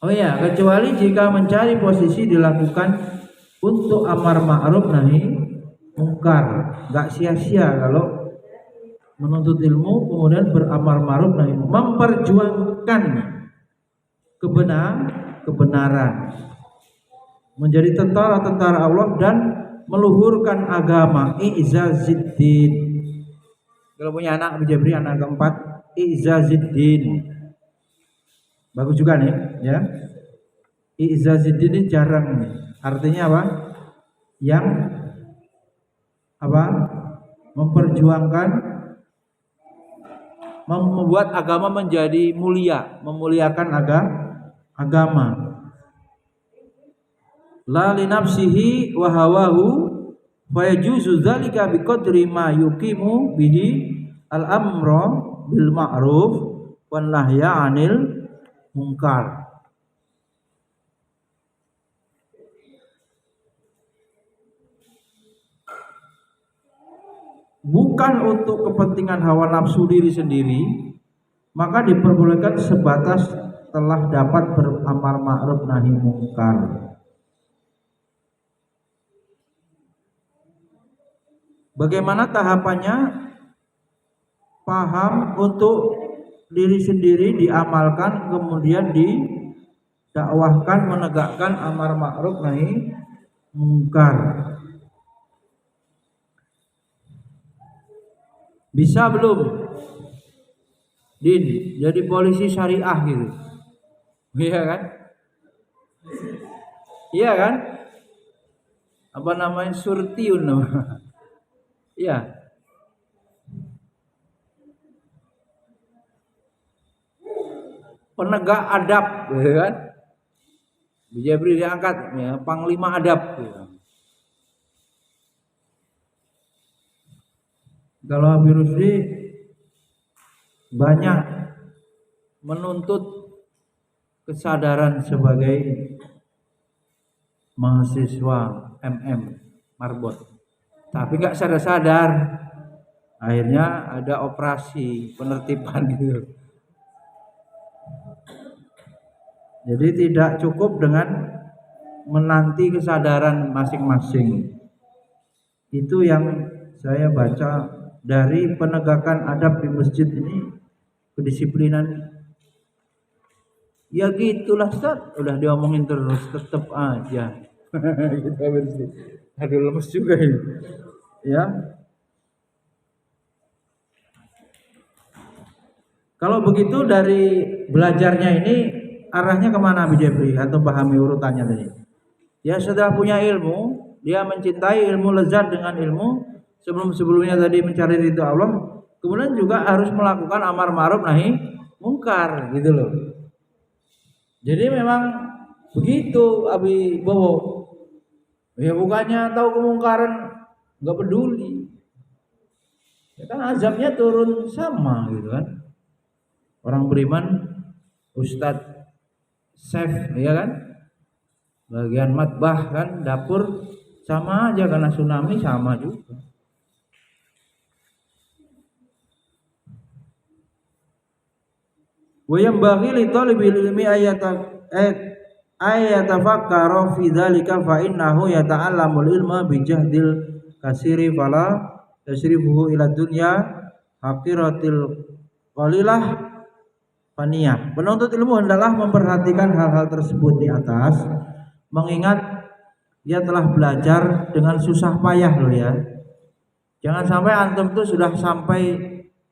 S1: Oh ya, kecuali jika mencari posisi dilakukan untuk amar ma'ruf nahi mungkar. Enggak sia-sia kalau menuntut ilmu kemudian beramar ma'ruf nahi mungkar, memperjuangkan kebenaran, menjadi tentara-tentara Allah dan meluhurkan agama. I'zaziddin. Kalau punya anak Jabri, anak keempat, i'zaziddin. Bagus juga nih, ya. I'zaziddin ini jarang nih. Artinya apa? Yang apa? Memperjuangkan, membuat agama menjadi mulia, memuliakan agama. La li nafsihi wa hawahu fa yajuzu dzalika biqadri ma yuqimu bihi al-amra bil ma'ruf wan nahya 'anil munkar. Bukan untuk kepentingan hawa nafsu diri sendiri, maka diperbolehkan sebatas telah dapat beramar ma'ruf nahi munkar. Bagaimana tahapannya? Paham untuk diri sendiri, diamalkan, kemudian didakwahkan, menegakkan amar ma'ruf nahi munkar. Bisa belum? Din, jadi polisi syariah gitu. Iya kan? Iya kan? Apa namanya? Surtiun nama. Iya. Penegak adab, gitu kan? Jabri diangkat, ya, panglima adab. Gitu. Kalau Habib Rusdi banyak menuntut kesadaran sebagai mahasiswa Marbot, tapi nggak sadar-sadar, akhirnya ada operasi penertiban gitu. Jadi tidak cukup dengan menanti kesadaran masing-masing. Itu yang saya baca dari penegakan adab di masjid ini, kedisiplinan. Ya gitulah Ustaz, udah diomongin terus tetap aja. Gitu bersih. Aduh, lemes juga ini. Ya. Kalau begitu dari belajarnya ini arahnya kemana Abi Jabri, atau pahami urutannya tadi? Ya, sudah punya ilmu, dia mencintai ilmu, lezat dengan ilmu, sebelum-sebelumnya tadi mencari ridho Allah, kemudian juga harus melakukan amar ma'ruf nahi mungkar, gitu loh. Jadi memang begitu Abi Bowo. Ya bukannya tahu kemungkaran nggak peduli. Ya kan azabnya turun sama gitu kan. Orang beriman, Ustadz Chef, ya kan? bagian matbah kan, dapur sama aja karena tsunami sama juga. Wa yanbaghi li talibil ilmi ayatafakkara fi dzalika fa innahu yata'allamul ilma bi jahdil kasiri fala tasrifuhu ila dunya haqiratil qalilah faniyah. Penuntut ilmu hendaklah memperhatikan hal-hal tersebut di atas, mengingat dia telah belajar dengan susah payah loh ya. Jangan sampai antum tuh sudah sampai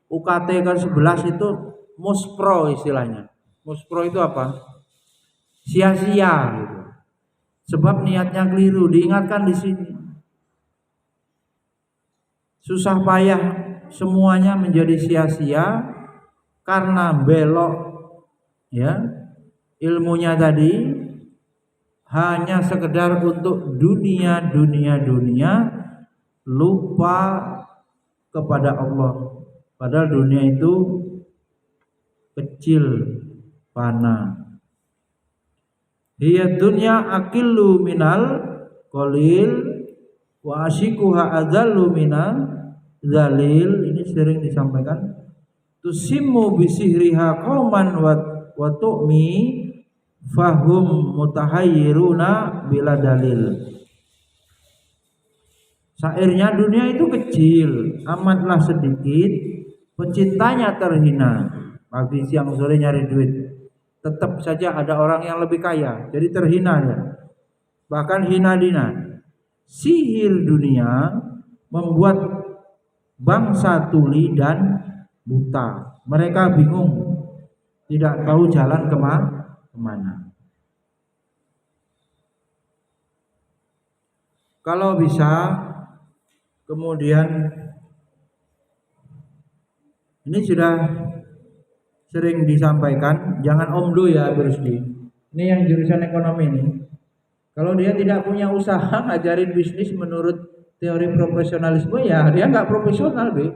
S1: UKT ke-11 itu muspro istilahnya. Muspro itu apa? Sia-sia gitu. Sebab niatnya keliru, diingatkan di sini. Susah payah semuanya menjadi sia-sia karena belok ya. Ilmunya tadi hanya sekedar untuk dunia, lupa kepada Allah. Padahal dunia itu kecil, fana. Hiya dunya aqillu minal qalil wa asyikuha adzallu minal zalil. Ini sering disampaikan. Tusimmu bisihriha qauman wa tu'mi fahum mutahayyiruna bila dalil. Syairnya dunia itu kecil, amatlah sedikit, pencintanya terhina. Pagi siang sore nyari duit, tetap saja ada orang yang lebih kaya, jadi terhina ya. Bahkan hina dina. Sihir dunia membuat bangsa tuli dan buta. Mereka bingung, tidak tahu jalan kemana. Kalau bisa, kemudian ini sudah sering disampaikan, jangan omdo ya Rusdi. Ini yang jurusan ekonomi ini. Kalau dia tidak punya usaha ngajarin bisnis menurut teori profesionalisme, ya dia nggak profesional, Be.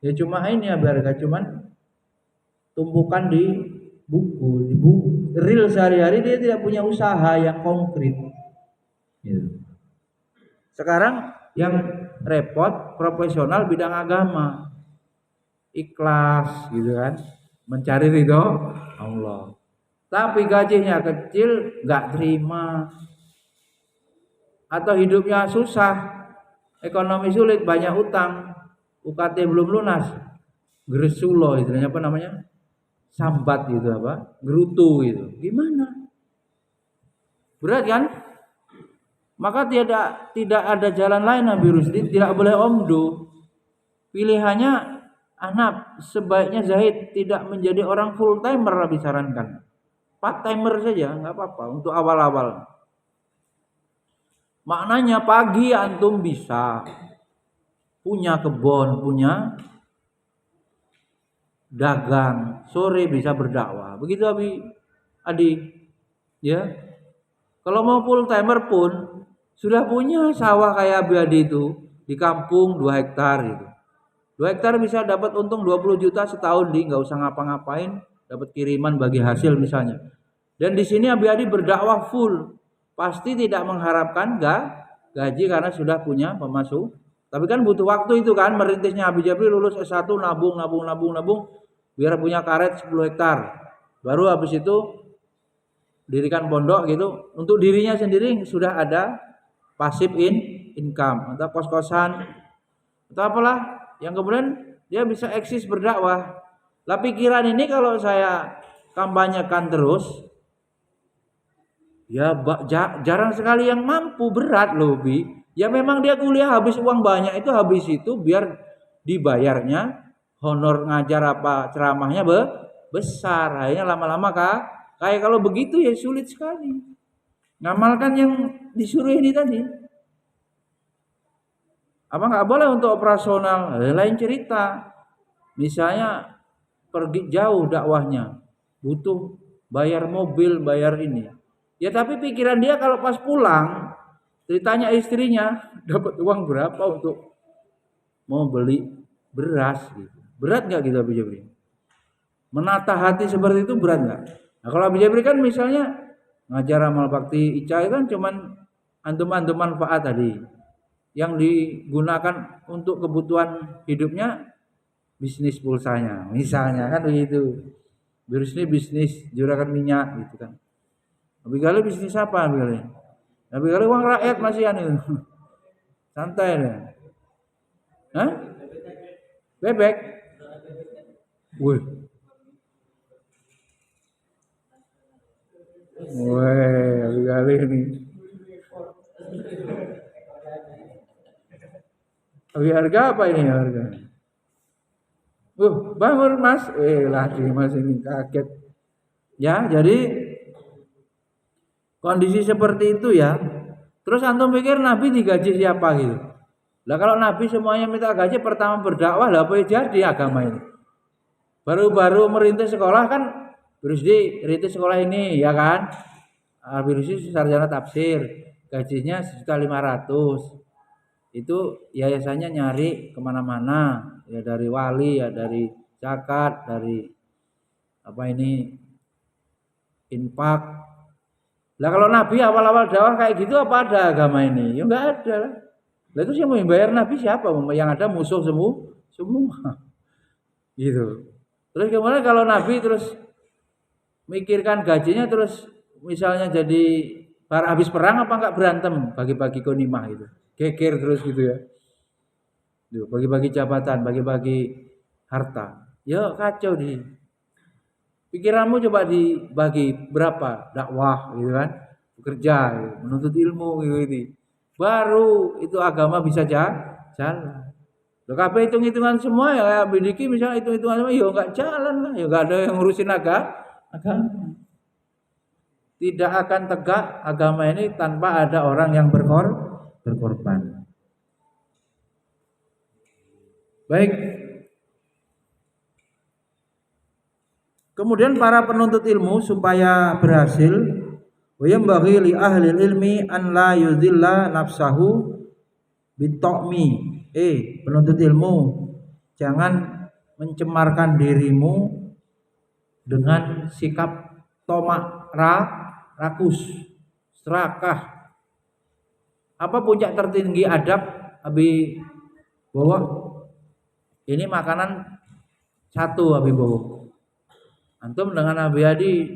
S1: Ya cuma ini ya berarti cuman tumpukan di buku, real sehari-hari dia tidak punya usaha yang konkret. Gitu. Sekarang yang repot profesional bidang agama, ikhlas gitu kan, mencari ridho Allah. Tapi gajinya kecil, nggak terima, atau hidupnya susah, ekonomi sulit, banyak utang, UKT belum lunas, gresulo istilahnya apa namanya, sambat gitu apa, gerutu gitu, gimana? Berat kan? Maka tidak ada jalan lain Nabi Rusdi, tidak boleh omdo. Pilihannya anak sebaiknya Zahid tidak menjadi orang full timer, disarankan. Part timer saja nggak apa-apa untuk awal-awal. Maknanya pagi antum bisa punya kebun, punya dagang, sore bisa berdakwah. Begitu Adi, ya. Kalau mau full timer pun sudah punya sawah kayak Adi itu di kampung 2 hektar gitu. 2 hektar bisa dapat untung 20 juta setahun, nggak usah ngapa-ngapain, dapat kiriman bagi hasil misalnya. Dan di sini Adi berdakwah full, pasti tidak mengharapkan gaji karena sudah punya pemasuk. Tapi kan butuh waktu itu kan, merintisnya Abi Jabri lulus S1 nabung biar punya karet 10 hektar. Baru habis itu dirikan pondok gitu, untuk dirinya sendiri sudah ada passive income atau kos-kosan atau apalah yang kemudian dia bisa eksis berdakwah. Lah pikiran ini kalau saya kampanyekan terus, ya jarang sekali yang mampu, berat loh Bi. Ya memang dia kuliah habis uang banyak, itu habis itu biar dibayarnya honor ngajar apa ceramahnya besar. Akhirnya lama-lama kayak kalau begitu ya sulit sekali ngamalkan yang disuruh ini tadi. Apa nggak boleh untuk operasional? Lain cerita. Misalnya pergi jauh dakwahnya, butuh bayar mobil, bayar ini. Ya tapi pikiran dia kalau pas pulang, ditanya istrinya dapat uang berapa untuk mau beli beras gitu. Berat nggak gitu Abi Jabri? Menata hati seperti itu berat nggak? Nah kalau Abi Jabri kan misalnya
S2: Ngajar amal bakti ICA kan cuman antum-antum manfaat tadi. Yang digunakan untuk kebutuhan hidupnya bisnis pulsanya. Misalnya kan begitu. Virus ini bisnis juragan minyak gitu kan. Tapi kali bisnis apa kali? Tapi kali uang rakyat masih anu. Santai deh. Hah? Bebek. Wih. Wih, kali ini. Tapi harga apa ini harga? Bangun mas. Lagi mas ini kaget. Ya, jadi kondisi seperti itu ya. Terus antum pikir Nabi digaji siapa gitu? Lah kalau Nabi semuanya minta gaji pertama berdakwah lah apa jadi agama ini? Baru-baru merintis sekolah kan terus rintis sekolah ini ya kan? Habis sarjana tafsir, gajinya 1.500.000. Itu yayasannya nyari kemana-mana ya, dari wali ya, dari zakat, dari apa ini infak. Lah kalau Nabi awal-awal dakwah kayak gitu apa ada agama ini? Ya enggak ada lah. Lah itu yang mau bayar Nabi siapa? Yang ada musuh semua. Gitu. Terus kemudian kalau Nabi terus mikirkan gajinya terus misalnya jadi habis perang apa enggak berantem bagi-bagi ghanimah gitu. Geger terus gitu ya. Bagi-bagi jabatan, bagi-bagi harta. Ya kacau di pikiranmu coba dibagi berapa dakwah gitu kan, bekerja, gitu, menuntut ilmu gitu. Baru itu agama bisa jalan. Loh kabeh hitung-hitungan semua ya kayak bidiki misalnya hitung-hitungan semua ya enggak jalan lah, ya enggak ada yang ngurusin agama. Tidak akan tegak agama ini tanpa ada orang yang berkorban. Baik. Kemudian para penuntut ilmu supaya berhasil, wa yambaghi li ahli ilmi an la yudhilla nafsahu bitokmi. Penuntut ilmu, jangan mencemarkan dirimu dengan sikap tomak, rakus, serakah. Apa puncak tertinggi adab Abi Bowo? Ini makanan satu Abi Bowo. Antum dengan Abi Adi,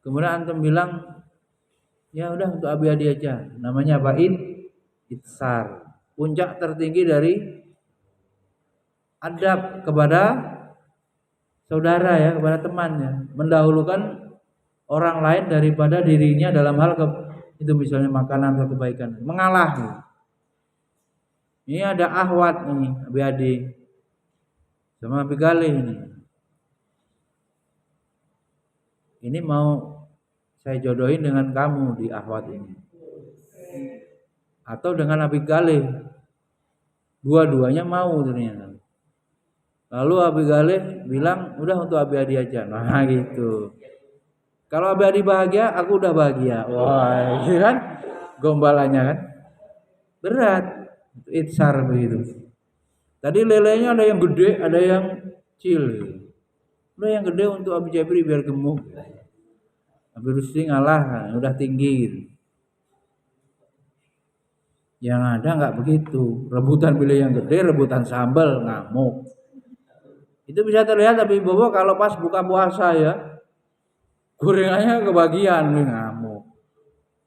S2: kemudian antum bilang, ya udah untuk Abi Adi aja. Namanya apa? Itsar. Puncak tertinggi dari adab kepada saudara ya, kepada temannya, mendahulukan orang lain daripada dirinya dalam hal itu misalnya makanan atau kebaikan. Mengalah. Ini ada Ahwat nih, Abi Adi sama Abi Galih ini. Ini mau saya jodohin dengan kamu di Ahwat ini. Atau dengan Abi Galih. Dua-duanya mau ternyata. Lalu Abi Galih bilang, udah untuk Abi Adi aja. Nah gitu. Kalau Abi Adi bahagia, aku udah bahagia. Wah, gitu kan? Gombalannya kan? Berat. Itsar begitu. Tadi lelenya ada yang gede, ada yang kecil. Udah yang gede untuk Abi Jabri biar gemuk. Abi Rusdi ngalah, udah tinggi gitu. Yang ada nggak begitu, rebutan pilih yang gede, rebutan sambal, ngamuk. Itu bisa terlihat Abi Bowo kalau pas buka puasa ya, gorengannya kebagian, ngamuk.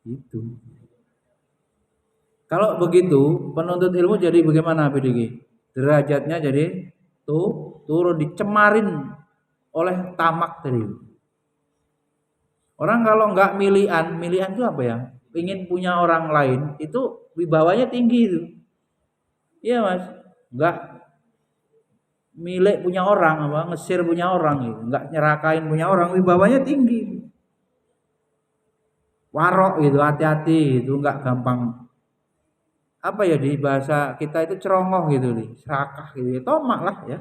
S2: Itu. Kalau begitu, penuntut ilmu jadi bagaimana Abi Diki? Derajatnya jadi turun dicemarin oleh tamak tadi. Orang kalau nggak milian itu apa ya? Ingin punya orang lain itu wibawanya tinggi itu. Iya mas, nggak milik punya orang apa, ngesir punya orang gitu, nggak nyerakain punya orang, wibawanya tinggi. Warok gitu, hati-hati itu nggak gampang. Apa ya di bahasa kita itu cerongoh gitu nih, serakah gitu, tomak lah ya.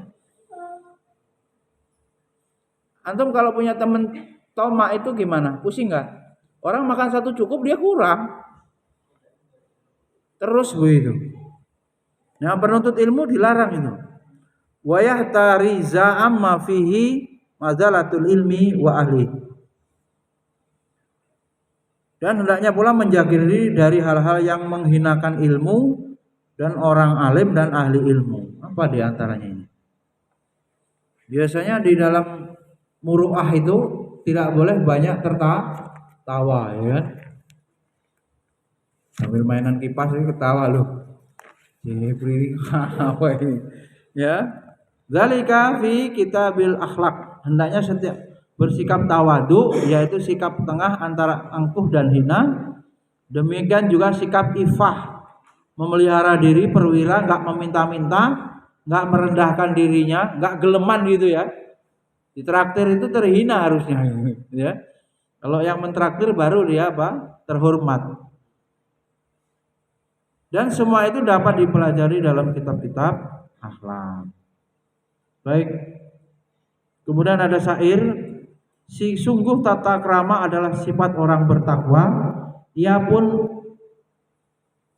S2: Antum kalau punya temen tomak itu gimana? Pusing nggak? Orang makan satu cukup dia kurang. Terus begitu. Nah, penuntut ilmu dilarang itu. Wa yahtariza amma fihi mazalatul ilmi wa ahli. Dan hendaknya pula menjaga diri dari hal-hal yang menghinakan ilmu dan orang alim dan ahli ilmu. Apa di antaranya ini? Biasanya di dalam muru'ah itu tidak boleh banyak tertawa, ya kan? Sambil mainan kipas itu ketawa loh. Ini apa ini? Ya. Zalika fi kitabil akhlak. Hendaknya setiap bersikap tawadu, yaitu sikap tengah antara angkuh dan hina. Demikian juga sikap ifah, memelihara diri perwira, enggak meminta-minta, enggak merendahkan dirinya, enggak geleman gitu ya. Ditraktir itu terhina harusnya, ya. Kalau yang mentraktir baru dia apa? Terhormat. Dan semua itu dapat dipelajari dalam kitab-kitab akhlak. Baik. Kemudian ada syair, si sungguh tata krama adalah sifat orang bertakwa. Ia pun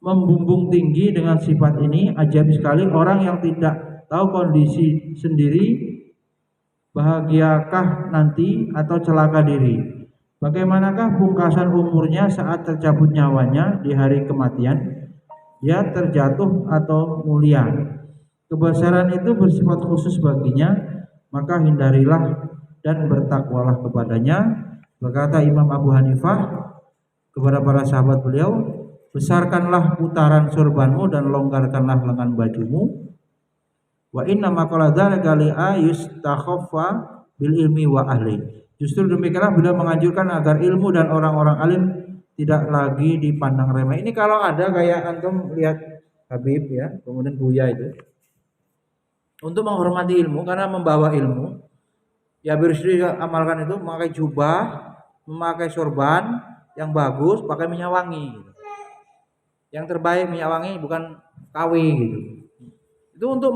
S2: membumbung tinggi dengan sifat ini. Ajaib sekali orang yang tidak tahu kondisi sendiri, bahagiakah nanti atau celaka diri. Bagaimanakah pungkasan umurnya saat tercabut nyawanya di hari kematian? Dia terjatuh atau mulia. Kebesaran itu bersifat khusus baginya, maka hindarilah dan bertakwalah kepadanya. Berkata Imam Abu Hanifah kepada para sahabat beliau, besarkanlah putaran sorbanmu dan longgarkanlah lengan bajumu. Wa inna maqala dzalika li ayustakhaffa bil ilmi wa ahli. Justru demikianlah beliau menganjurkan agar ilmu dan orang-orang alim tidak lagi dipandang remeh. Ini kalau ada kayak antum lihat Habib ya, kemudian Buya itu, untuk menghormati ilmu karena membawa ilmu, ya bersih amalkan itu, memakai jubah, memakai sorban yang bagus, pakai minyak wangi gitu. Yang terbaik minyak wangi, bukan KW gitu. Itu untuk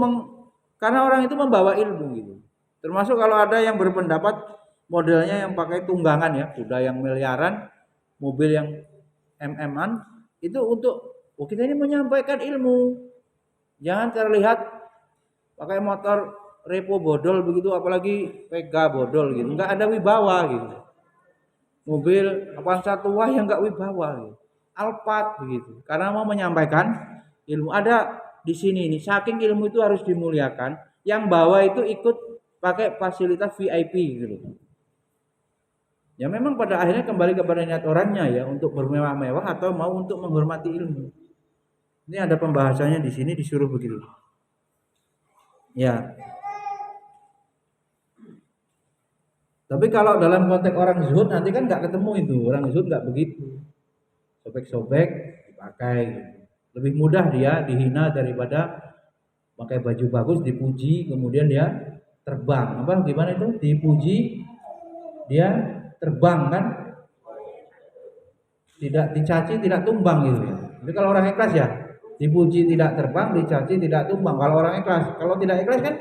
S2: karena orang itu membawa ilmu gitu. Termasuk kalau ada yang berpendapat modelnya yang pakai tunggangan ya, kuda yang miliaran, mobil yang MM-an, itu untuk kita ini menyampaikan ilmu. Jangan terlihat pakai motor repo bodol begitu, apalagi Vega bodol gitu, enggak ada wibawa gitu. Mobil Avanza tua yang enggak wibawa gitu. Alphard begitu. Karena mau menyampaikan ilmu. Ada di sini nih, saking ilmu itu harus dimuliakan, yang bawa itu ikut pakai fasilitas VIP gitu. Ya memang pada akhirnya kembali kepada niat orangnya ya, untuk bermewah-mewah atau mau untuk menghormati ilmu. Ini ada pembahasannya di sini, disuruh begitu. Ya. Tapi kalau dalam konteks orang zuhud nanti kan nggak ketemu itu, orang zuhud nggak begitu. Sobek-sobek dipakai. Lebih mudah dia dihina daripada pakai baju bagus dipuji kemudian dia terbang. Apa gimana itu? Dipuji dia terbang kan? Tidak dicaci tidak tumbang gitu ya. Jadi kalau orang ikhlas ya, dipuji tidak terbang, dicaci tidak tumbang. Kalau orang ikhlas, kalau tidak ikhlas kan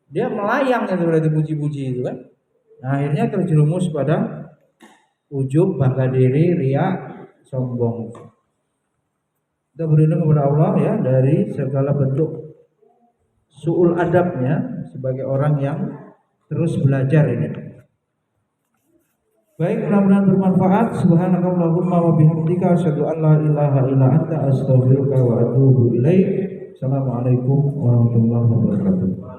S2: dia melayang gitu udah dipuji-puji itu kan. Nah, akhirnya terjerumus pada ujub, bangga diri, riya, sombong. Kita berlindung kepada Allah ya dari segala bentuk su'ul adabnya sebagai orang yang terus belajar ini. Baik, mudah-mudahan bermanfaat. Subhanakallahumma wa bihamdika asyhadu an la ilaha illa anta astaghfiruka wa atubu ilaik. Assalamualaikum warahmatullahi wabarakatuh.